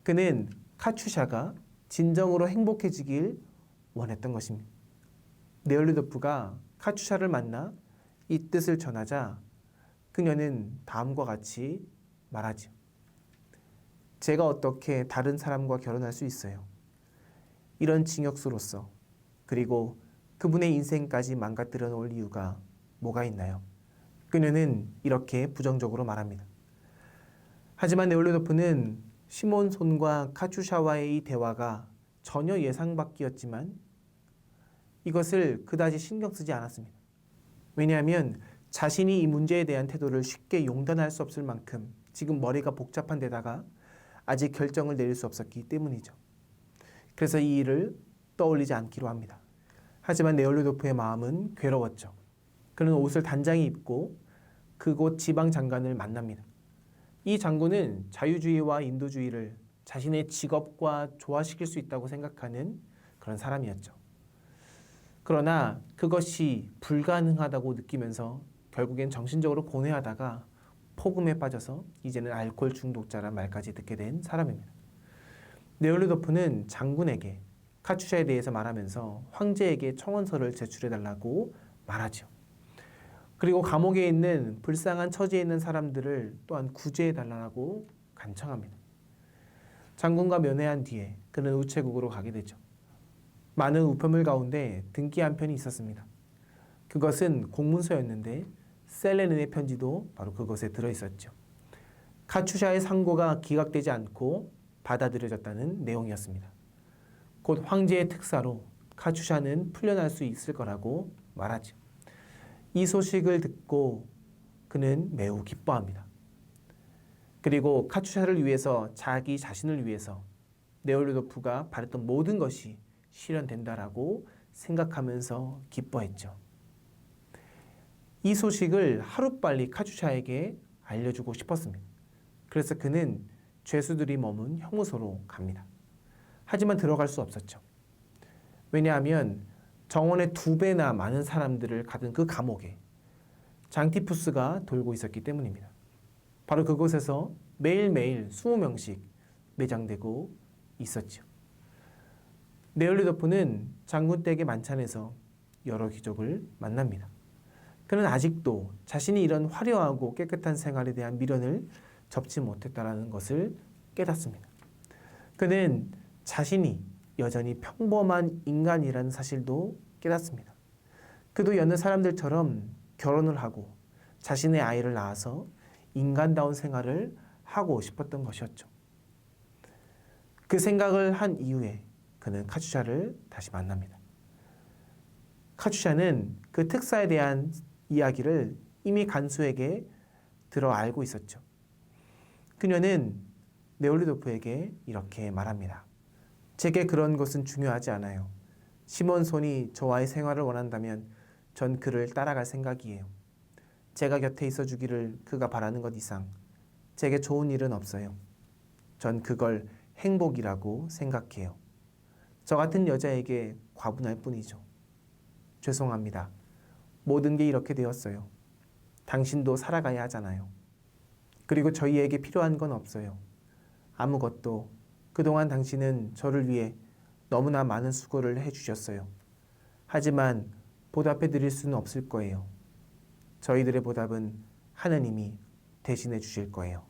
그는 카츄샤가 진정으로 행복해지길 원했던 것입니다. 네올리도프가 카츄샤를 만나 이 뜻을 전하자 그녀는 다음과 같이 말하죠. 제가 어떻게 다른 사람과 결혼할 수 있어요? 이런 징역수로서 그리고 그분의 인생까지 망가뜨려 놓을 이유가 뭐가 있나요? 그녀는 이렇게 부정적으로 말합니다. 하지만 네올리도프는 시몬손과 카츄샤와의 이 대화가 전혀 예상 밖이었지만 이것을 그다지 신경 쓰지 않았습니다. 왜냐하면 자신이 이 문제에 대한 태도를 쉽게 용단할 수 없을 만큼 지금 머리가 복잡한 데다가 아직 결정을 내릴 수 없었기 때문이죠. 그래서 이 일을 떠올리지 않기로 합니다. 하지만 네올리도프의 마음은 괴로웠죠. 그는 옷을 단장히 입고 그곳 지방 장관을 만납니다. 이 장군은 자유주의와 인도주의를 자신의 직업과 조화시킬 수 있다고 생각하는 그런 사람이었죠. 그러나 그것이 불가능하다고 느끼면서 결국엔 정신적으로 고뇌하다가 폭음에 빠져서 이제는 알코올 중독자란 말까지 듣게 된 사람입니다. 네올리도프는 장군에게 카츄샤에 대해서 말하면서 황제에게 청원서를 제출해달라고 말하죠. 그리고 감옥에 있는 불쌍한 처지에 있는 사람들을 또한 구제해달라고 간청합니다. 장군과 면회한 뒤에 그는 우체국으로 가게 되죠. 많은 우편물 가운데 등기 한 편이 있었습니다. 그것은 공문서였는데 셀레는의 편지도 바로 그것에 들어있었죠. 카츄샤의 상고가 기각되지 않고 받아들여졌다는 내용이었습니다. 곧 황제의 특사로 카츄샤는 풀려날 수 있을 거라고 말하죠. 이 소식을 듣고 그는 매우 기뻐합니다. 그리고 카츄샤를 위해서 자기 자신을 위해서 네올리도프가 바랬던 모든 것이 실현된다라고 생각하면서 기뻐했죠. 이 소식을 하루빨리 카츄샤에게 알려주고 싶었습니다. 그래서 그는 죄수들이 머문 형무소로 갑니다. 하지만 들어갈 수 없었죠. 왜냐하면 정원의 2배나 많은 사람들을 가둔 그 감옥에 장티푸스가 돌고 있었기 때문입니다. 바로 그곳에서 매일매일 20명씩 매장되고 있었죠. 네올리도프는 장군 댁의 만찬에서 여러 귀족을 만납니다. 그는 아직도 자신이 이런 화려하고 깨끗한 생활에 대한 미련을 접지 못했다는 것을 깨닫습니다. 그는 자신이 여전히 평범한 인간이라는 사실도 깨닫습니다. 그도 여느 사람들처럼 결혼을 하고 자신의 아이를 낳아서 인간다운 생활을 하고 싶었던 것이었죠. 그 생각을 한 이후에 그는 카츄샤를 다시 만납니다. 카츄샤는 그 특사에 대한 이야기를 이미 간수에게 들어 알고 있었죠. 그녀는 네올리도프에게 이렇게 말합니다. 제게 그런 것은 중요하지 않아요. 시몬손이 저와의 생활을 원한다면 전 그를 따라갈 생각이에요. 제가 곁에 있어 주기를 그가 바라는 것 이상 제게 좋은 일은 없어요. 전 그걸 행복이라고 생각해요. 저 같은 여자에게 과분할 뿐이죠. 죄송합니다. 모든 게 이렇게 되었어요. 당신도 살아가야 하잖아요. 그리고 저희에게 필요한 건 없어요. 아무것도. 그동안 당신은 저를 위해 너무나 많은 수고를 해주셨어요. 하지만 보답해 드릴 수는 없을 거예요. 저희들의 보답은 하느님이 대신해 주실 거예요.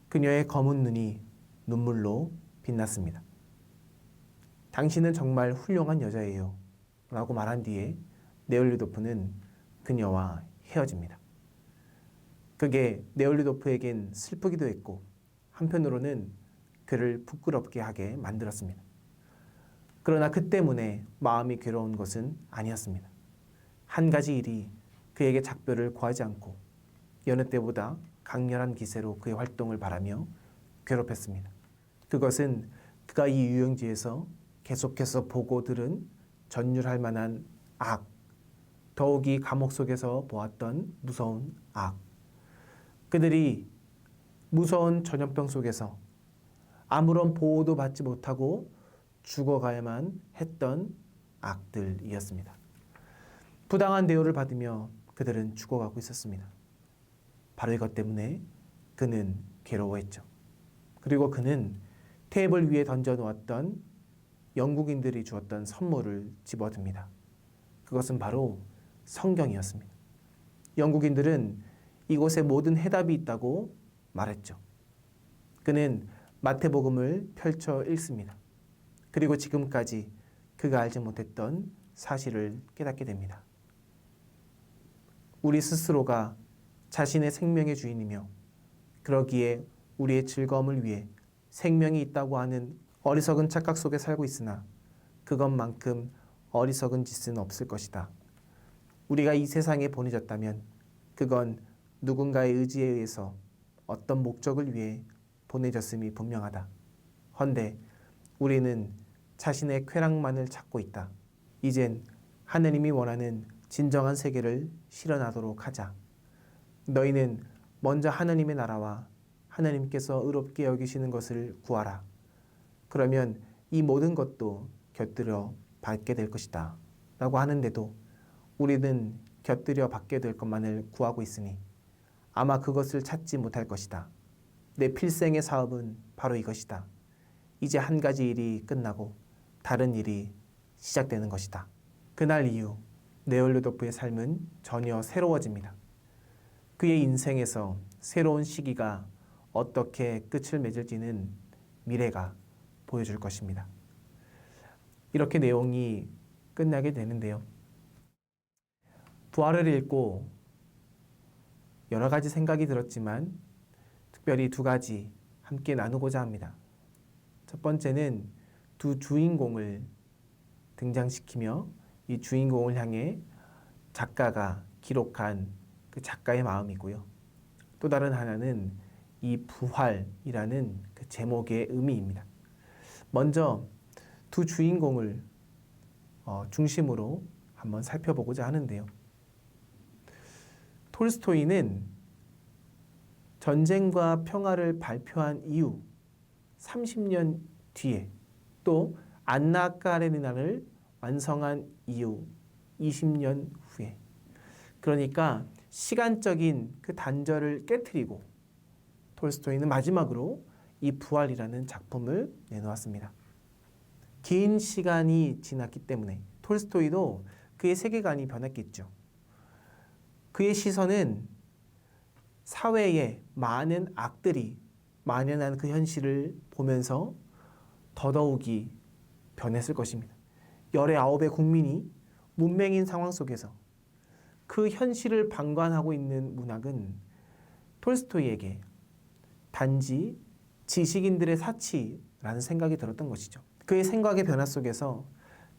그녀의 검은 눈이 눈물로 빛났습니다. 당신은 정말 훌륭한 여자예요. 라고 말한 뒤에 네올리도프는 그녀와 헤어집니다. 그게 네올리도프에겐 슬프기도 했고 한편으로는 그를 부끄럽게 하게 만들었습니다. 그러나 그 때문에 마음이 괴로운 것은 아니었습니다. 한 가지 일이 그에게 작별을 구하지 않고 여느 때보다 강렬한 기세로 그의 활동을 바라며 괴롭혔습니다. 그것은 그가 이 유영지에서 계속해서 보고 들은 전율할 만한 악, 더욱이 감옥 속에서 보았던 무서운 악, 그들이 무서운 전염병 속에서 아무런 보호도 받지 못하고 죽어가야만 했던 악들이었습니다. 부당한 대우를 받으며 그들은 죽어가고 있었습니다. 바로 이것 때문에 그는 괴로워했죠. 그리고 그는 테이블 위에 던져놓았던 영국인들이 주었던 선물을 집어듭니다. 그것은 바로 성경이었습니다. 영국인들은 이곳에 모든 해답이 있다고 말했죠. 그는 마태복음을 펼쳐 읽습니다. 그리고 지금까지 그가 알지 못했던 사실을 깨닫게 됩니다. 우리 스스로가 자신의 생명의 주인이며 그러기에 우리의 즐거움을 위해 생명이 있다고 하는 어리석은 착각 속에 살고 있으나 그것만큼 어리석은 짓은 없을 것이다. 우리가 이 세상에 보내졌다면 그건 누군가의 의지에 의해서 어떤 목적을 위해 보내졌음이 분명하다. 헌데 우리는 자신의 쾌락만을 찾고 있다. 이젠 하느님이 원하는 진정한 세계를 실현하도록 하자. 너희는 먼저 하느님의 나라와 하느님께서 의롭게 여기시는 것을 구하라. 그러면 이 모든 것도 곁들여 받게 될 것이다. 라고 하는데도 우리는 곁들여 받게 될 것만을 구하고 있으니 아마 그것을 찾지 못할 것이다. 내 필생의 사업은 바로 이것이다. 이제 한 가지 일이 끝나고 다른 일이 시작되는 것이다. 그날 이후 네올리도프의 삶은 전혀 새로워집니다. 그의 인생에서 새로운 시기가 어떻게 끝을 맺을지는 미래가 보여줄 것입니다. 이렇게 내용이 끝나게 되는데요. 부활을 읽고 여러 가지 생각이 들었지만 특별히 두 가지 함께 나누고자 합니다. 첫 번째는 두 주인공을 등장시키며 이 주인공을 향해 작가가 기록한 그 작가의 마음이고요. 또 다른 하나는 이 부활이라는 그 제목의 의미입니다. 먼저 두 주인공을 중심으로 한번 살펴보고자 하는데요. 톨스토이는 전쟁과 평화를 발표한 이후 30년 뒤에 또 안나 까레니나를 완성한 이후 20년 후에, 그러니까 시간적인 그 단절을 깨트리고 톨스토이는 마지막으로 이 부활이라는 작품을 내놓았습니다. 긴 시간이 지났기 때문에 톨스토이도 그의 세계관이 변했겠죠. 그의 시선은 사회에 많은 악들이 만연한 그 현실을 보면서 더더욱이 변했을 것입니다. 열의 아홉의 국민이 문맹인 상황 속에서 그 현실을 방관하고 있는 문학은 톨스토이에게 단지 지식인들의 사치라는 생각이 들었던 것이죠. 그의 생각의 변화 속에서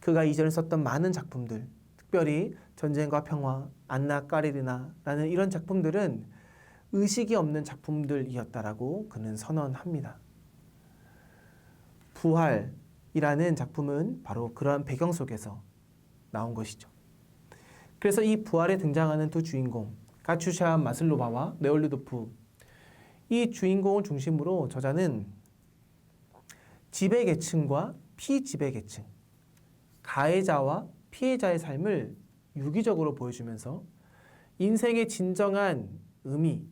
그가 이전에 썼던 많은 작품들, 특별히 전쟁과 평화, 안나 까레리나라는 이런 작품들은 의식이 없는 작품들이었다라고 그는 선언합니다. 부활이라는 작품은 바로 그러한 배경 속에서 나온 것이죠. 그래서 이 부활에 등장하는 두 주인공, 카츄샤 마슬로바와 네올루도프, 이 주인공을 중심으로 저자는 지배계층과 피지배계층, 가해자와 피해자의 삶을 유기적으로 보여주면서 인생의 진정한 의미,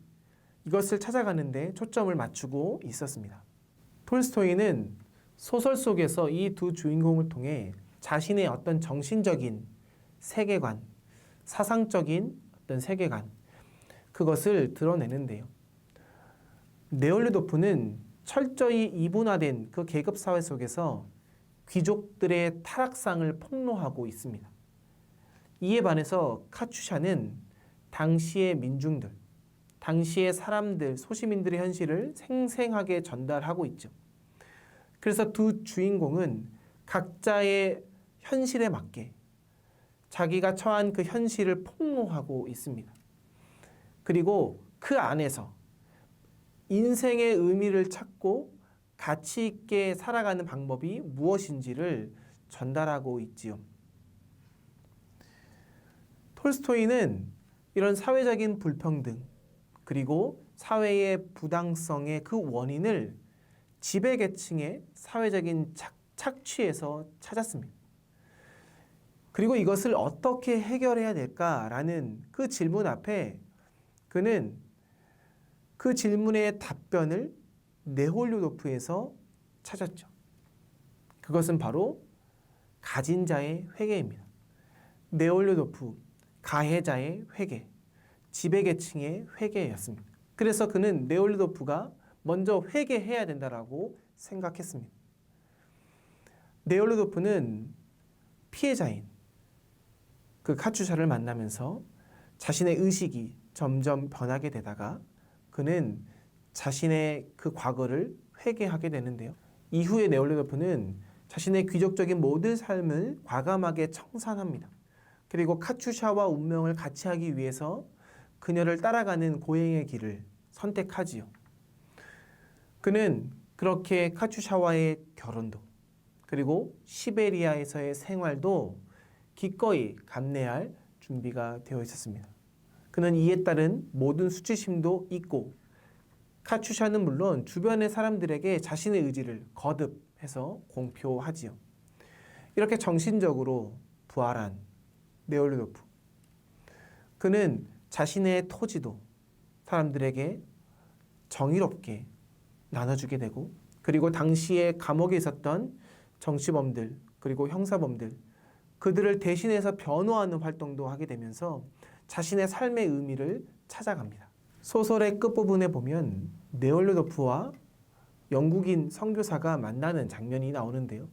이것을 찾아가는데 초점을 맞추고 있었습니다. 톨스토이는 소설 속에서 이 두 주인공을 통해 자신의 어떤 정신적인 세계관, 사상적인 어떤 세계관, 그것을 드러내는데요. 네올루도프는 철저히 이분화된 그 계급사회 속에서 귀족들의 타락상을 폭로하고 있습니다. 이에 반해서 카츄샤는 당시의 민중들, 당시의 사람들, 소시민들의 현실을 생생하게 전달하고 있죠. 그래서 두 주인공은 각자의 현실에 맞게 자기가 처한 그 현실을 폭로하고 있습니다. 그리고 그 안에서 인생의 의미를 찾고 가치 있게 살아가는 방법이 무엇인지를 전달하고 있지요. 톨스토이는 이런 사회적인 불평등 그리고 사회의 부당성의 그 원인을 지배계층의 사회적인 착취에서 찾았습니다. 그리고 이것을 어떻게 해결해야 될까라는 그 질문 앞에 그는 그 질문의 답변을 네홀루도프에서 찾았죠. 그것은 바로 가진 자의 회개입니다. 네홀루도프, 가해자의 회개, 지배계층의 회개였습니다. 그래서 그는 네홀루도프가 먼저 회개해야 된다라고 생각했습니다. 네홀루도프는 피해자인 그 카츄샤를 만나면서 자신의 의식이 점점 변하게 되다가 그는 자신의 그 과거를 회개하게 되는데요. 이후에 네올루도프는 자신의 귀족적인 모든 삶을 과감하게 청산합니다. 그리고 카츄샤와 운명을 같이 하기 위해서 그녀를 따라가는 고행의 길을 선택하지요. 그는 그렇게 카츄샤와의 결혼도 그리고 시베리아에서의 생활도 기꺼이 감내할 준비가 되어 있었습니다. 그는 이에 따른 모든 수치심도 잊고 카츄샤는 물론 주변의 사람들에게 자신의 의지를 거듭해서 공표하지요. 이렇게 정신적으로 부활한 네올루도프. 그는 자신의 토지도 사람들에게 정의롭게 나눠주게 되고 그리고 당시에 감옥에 있었던 정치범들 그리고 형사범들 그들을 대신해서 변호하는 활동도 하게 되면서 자신의 삶의 의미를 찾아갑니다. 소설의 끝부분에 보면 네올루도프와 영국인 선교사가 만나는 장면이 나오는데요.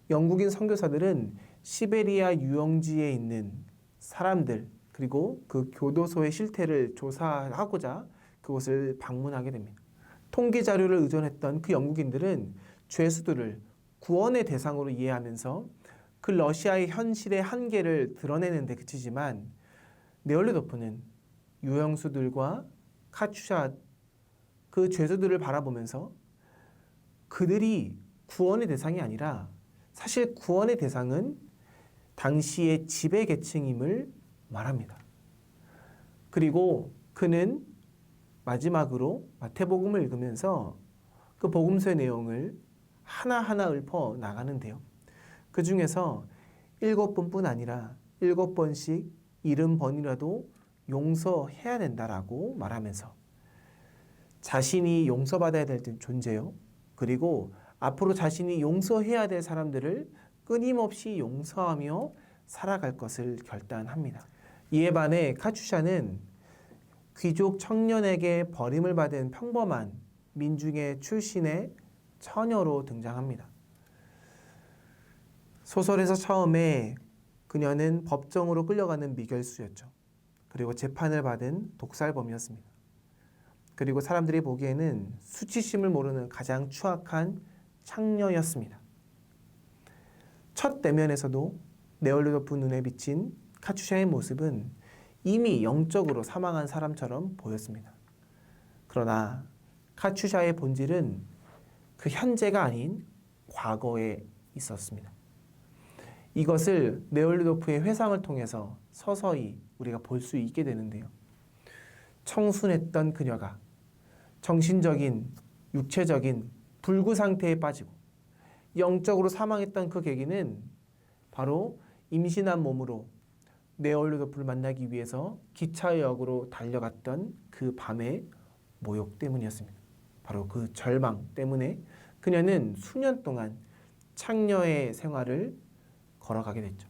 영국인 선교사들은 시베리아 유영지에 있는 사람들 그리고 그 교도소의 실태를 조사하고자 그곳을 방문하게 됩니다. 통계 자료를 의존했던 그 영국인들은 죄수들을 구원의 대상으로 이해하면서 그 러시아의 현실의 한계를 드러내는 데 그치지만 네올루도프는 유영수들과 카츄샤 그 죄수들을 바라보면서 그들이 구원의 대상이 아니라 사실 구원의 대상은 당시의 지배계층임을 말합니다. 그리고 그는 마지막으로 마태복음을 읽으면서 그 복음서의 내용을 하나하나 읊어 나가는데요. 그 중에서 7번뿐 아니라 7번씩 70번이라도 용서해야 된다라고 말하면서 자신이 용서받아야 될 존재요. 그리고 앞으로 자신이 용서해야 될 사람들을 끊임없이 용서하며 살아갈 것을 결단합니다. 이에 반해 카츄샤는 귀족 청년에게 버림을 받은 평범한 민중의 출신의 처녀로 등장합니다. 소설에서 처음에 그녀는 법정으로 끌려가는 미결수였죠. 그리고 재판을 받은 독살범이었습니다. 그리고 사람들이 보기에는 수치심을 모르는 가장 추악한 창녀였습니다. 첫 대면에서도 네올루도프 눈에 비친 카츄샤의 모습은 이미 영적으로 사망한 사람처럼 보였습니다. 그러나 카츄샤의 본질은 그 현재가 아닌 과거에 있었습니다. 이것을 네올루도프의 회상을 통해서 서서히 우리가 볼 수 있게 되는데요. 청순했던 그녀가 정신적인, 육체적인 불구 상태에 빠지고 영적으로 사망했던 그 계기는 바로 임신한 몸으로 네올루도프를 만나기 위해서 기차역으로 달려갔던 그 밤의 모욕 때문이었습니다. 바로 그 절망 때문에 그녀는 수년 동안 창녀의 생활을 걸어가게 됐죠.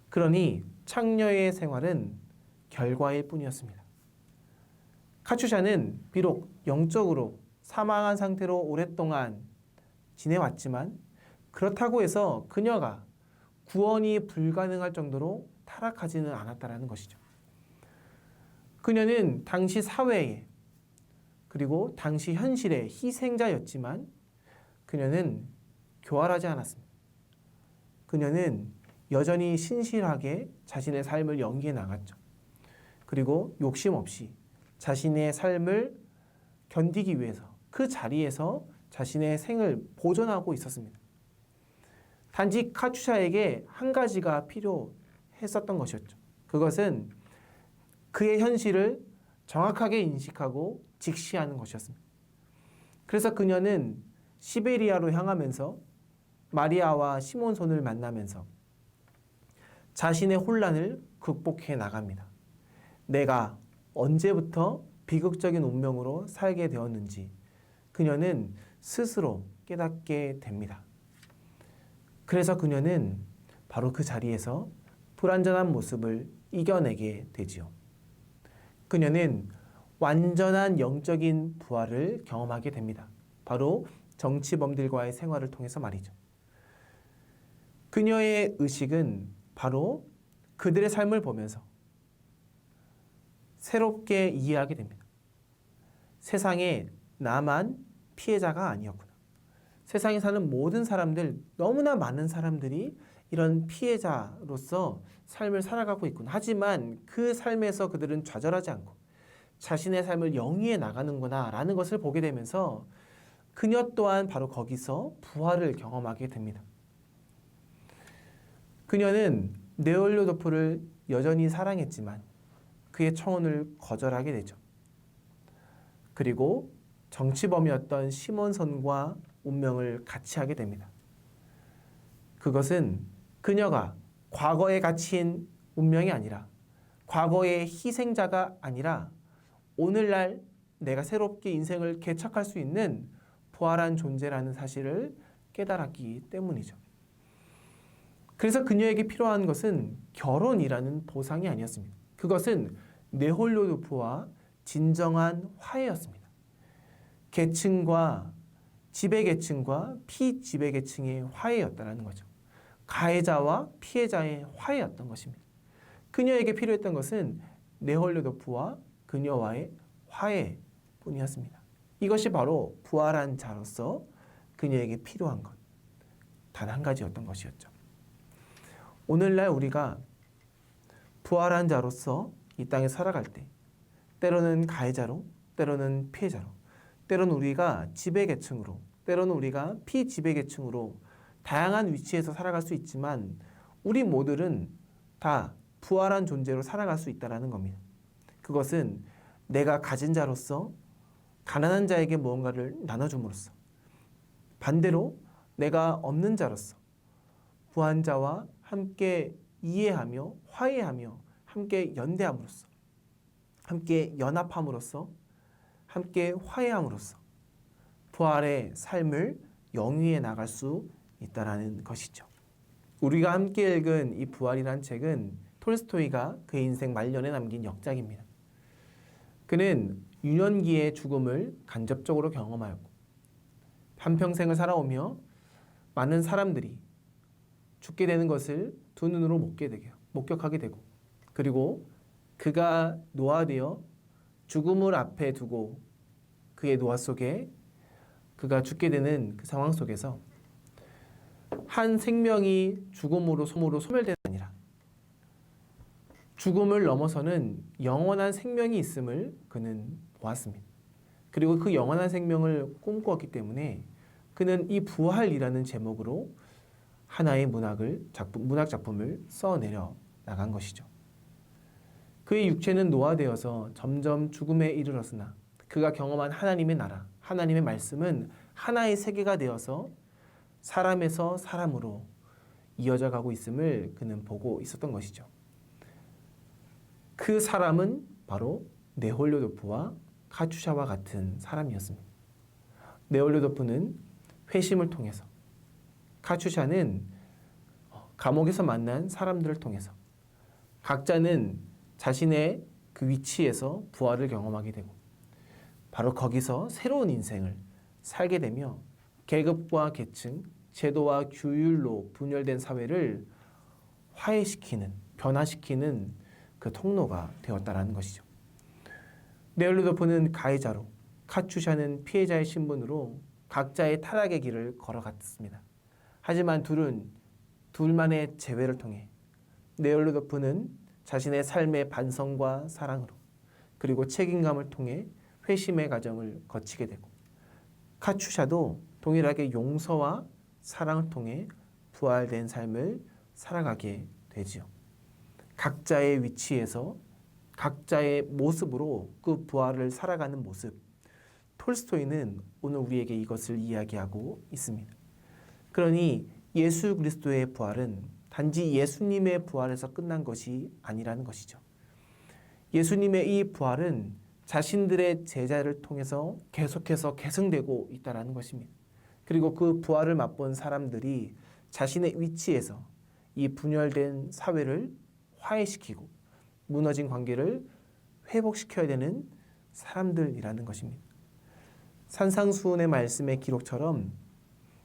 그러니 창녀의 생활은 결과일 뿐이었습니다. 카츄샤는 비록 영적으로 사망한 상태로 오랫동안 지내왔지만 그렇다고 해서 그녀가 구원이 불가능할 정도로 타락하지는 않았다는 것이죠. 그녀는 당시 사회에 그리고 당시 현실의 희생자였지만 그녀는 교활하지 않았습니다. 그녀는 여전히 신실하게 자신의 삶을 연기해 나갔죠. 그리고 욕심 없이 자신의 삶을 견디기 위해서 그 자리에서 자신의 생을 보존하고 있었습니다. 단지 카츄샤에게 한 가지가 필요했었던 것이었죠. 그것은 그의 현실을 정확하게 인식하고 직시하는 것이었습니다. 그래서 그녀는 시베리아로 향하면서 마리아와 시몬손을 만나면서 자신의 혼란을 극복해 나갑니다. 내가 언제부터 비극적인 운명으로 살게 되었는지 그녀는 스스로 깨닫게 됩니다. 그래서 그녀는 바로 그 자리에서 불완전한 모습을 이겨내게 되지요. 그녀는 완전한 영적인 부활을 경험하게 됩니다. 바로 정치범들과의 생활을 통해서 말이죠. 그녀의 의식은 바로 그들의 삶을 보면서 새롭게 이해하게 됩니다. 세상에 나만 피해자가 아니었구나. 세상에 사는 모든 사람들, 너무나 많은 사람들이 이런 피해자로서 삶을 살아가고 있구나. 하지만 그 삶에서 그들은 좌절하지 않고 자신의 삶을 영위해 나가는구나 라는 것을 보게 되면서 그녀 또한 바로 거기서 부활을 경험하게 됩니다. 그녀는 네올루도프를 여전히 사랑했지만 그의 청혼을 거절하게 되죠. 그리고 정치범이었던 시몬선과 운명을 같이 하게 됩니다. 그것은 그녀가 과거에 갇힌 운명이 아니라 과거의 희생자가 아니라 오늘날 내가 새롭게 인생을 개척할 수 있는 부활한 존재라는 사실을 깨달았기 때문이죠. 그래서 그녀에게 필요한 것은 결혼이라는 보상이 아니었습니다. 그것은 네홀루도프와 진정한 화해였습니다. 계층과 지배계층과 피지배계층의 화해였다는 거죠. 가해자와 피해자의 화해였던 것입니다. 그녀에게 필요했던 것은 네홀루도프와 그녀와의 화해뿐이었습니다. 이것이 바로 부활한 자로서 그녀에게 필요한 것, 단 한 가지였던 것이었죠. 오늘날 우리가 부활한 자로서 이 땅에 살아갈 때 때로는 가해자로, 때로는 피해자로, 때로는 우리가 지배계층으로, 때로는 우리가 피지배계층으로 다양한 위치에서 살아갈 수 있지만 우리 모두는 다 부활한 존재로 살아갈 수 있다는 겁니다. 그것은 내가 가진 자로서 가난한 자에게 무언가를 나눠줌으로써, 반대로 내가 없는 자로서 부한 자와 함께 이해하며 화해하며 함께 연대함으로써, 함께 연합함으로써, 함께 화해함으로써 부활의 삶을 영위해 나갈 수 있다는 것이죠. 우리가 함께 읽은 이 부활이란 책은 톨스토이가 그의 인생 말년에 남긴 역작입니다. 그는 유년기의 죽음을 간접적으로 경험하였고 한평생을 살아오며 많은 사람들이 죽게 되는 것을 두 눈으로 목격하게 되고, 그리고 그가 노화되어 죽음을 앞에 두고 그의 노화 속에 그가 죽게 되는 그 상황 속에서 한 생명이 죽음으로 소멸되는 게 아니라 죽음을 넘어서는 영원한 생명이 있음을 그는 보았습니다. 그리고 그 영원한 생명을 꿈꾸었기 때문에 그는 이 부활이라는 제목으로 하나의 문학 작품을 써내려 나간 것이죠. 그의 육체는 노화되어서 점점 죽음에 이르렀으나 그가 경험한 하나님의 나라, 하나님의 말씀은 하나의 세계가 되어서 사람에서 사람으로 이어져 가고 있음을 그는 보고 있었던 것이죠. 그 사람은 바로 네홀로도프와 카추샤와 같은 사람이었습니다. 네홀로도프는 회심을 통해서, 카추샤는 감옥에서 만난 사람들을 통해서, 각자는 자신의 그 위치에서 부활을 경험하게 되고 바로 거기서 새로운 인생을 살게 되며 계급과 계층, 제도와 규율로 분열된 사회를 화해시키는, 변화시키는 그 통로가 되었다라는 것이죠. 네올로도프는 가해자로, 카추샤는 피해자의 신분으로 각자의 타락의 길을 걸어갔습니다. 하지만 둘만의 재회를 통해 네올로도프는 자신의 삶의 반성과 사랑으로 그리고 책임감을 통해 회심의 과정을 거치게 되고 카추샤도 동일하게 용서와 사랑을 통해 부활된 삶을 살아가게 되지요. 각자의 위치에서 각자의 모습으로 그 부활을 살아가는 모습. 톨스토이는 오늘 우리에게 이것을 이야기하고 있습니다. 그러니 예수 그리스도의 부활은 단지 예수님의 부활에서 끝난 것이 아니라는 것이죠. 예수님의 이 부활은 자신들의 제자를 통해서 계속해서 계승되고 있다는 것입니다. 그리고 그 부활을 맛본 사람들이 자신의 위치에서 이 분열된 사회를 화해시키고 무너진 관계를 회복시켜야 되는 사람들이라는 것입니다. 산상수훈의 말씀의 기록처럼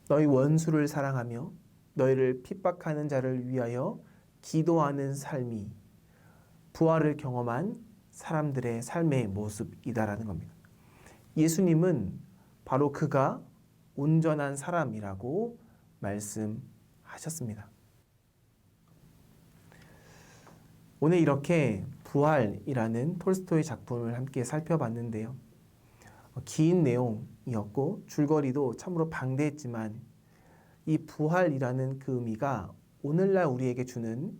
너희 원수를 사랑하며 너희를 핍박하는 자를 위하여 기도하는 삶이 부활을 경험한 사람들의 삶의 모습이다라는 겁니다. 예수님은 바로 그가 온전한 사람이라고 말씀하셨습니다. 오늘 이렇게 부활이라는 톨스토이 작품을 함께 살펴봤는데요. 긴 내용이었고 줄거리도 참으로 방대했지만 이 부활이라는 그 의미가 오늘날 우리에게 주는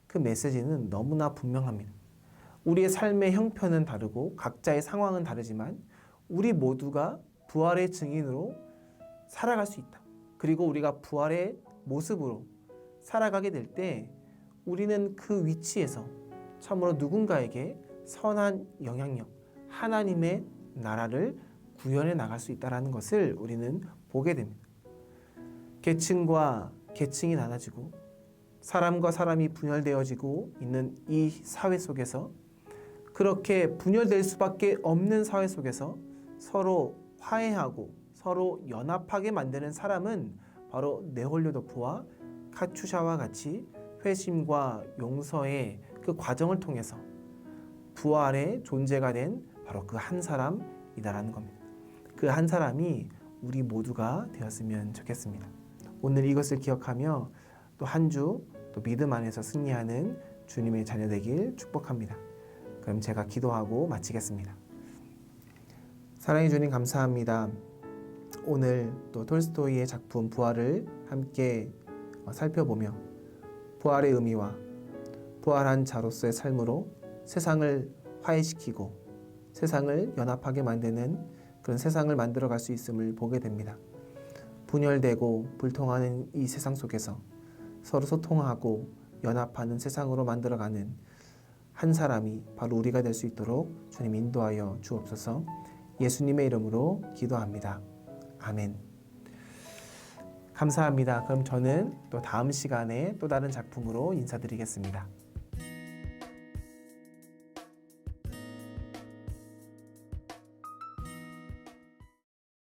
그 메시지는 너무나 분명합니다. 우리의 삶의 형편은 다르고 각자의 상황은 다르지만 우리 모두가 부활의 증인으로 살아갈 수 있다. 그리고 우리가 부활의 모습으로 살아가게 될 때 우리는 그 위치에서 참으로 누군가에게 선한 영향력, 하나님의 나라를 구현해 나갈 수 있다는 것을 우리는 보게 됩니다. 계층과 계층이 나눠지고 사람과 사람이 분열되어지고 있는 이 사회 속에서 그렇게 분열될 수밖에 없는 사회 속에서 서로 화해하고 서로 연합하게 만드는 사람은 바로 네홀로도프와 카추샤와 같이 회심과 용서의 그 과정을 통해서 부활의 존재가 된 바로 그 한 사람이다라는 겁니다. 그 한 사람이 우리 모두가 되었으면 좋겠습니다. 오늘 이것을 기억하며 또 한 주 또 믿음 안에서 승리하는 주님의 자녀 되길 축복합니다. 그럼 제가 기도하고 마치겠습니다. 사랑해 주님 감사합니다. 오늘 또 톨스토이의 작품 부활을 함께 살펴보며 부활의 의미와 부활한 자로서의 삶으로 세상을 화해시키고 세상을 연합하게 만드는 그런 세상을 만들어갈 수 있음을 보게 됩니다. 분열되고 불통하는 이 세상 속에서 서로 소통하고 연합하는 세상으로 만들어가는 한 사람이 바로 우리가 될 수 있도록 주님 인도하여 주옵소서. 예수님의 이름으로 기도합니다. 아멘. 감사합니다. 그럼 저는 또 다음 시간에 또 다른 작품으로 인사드리겠습니다.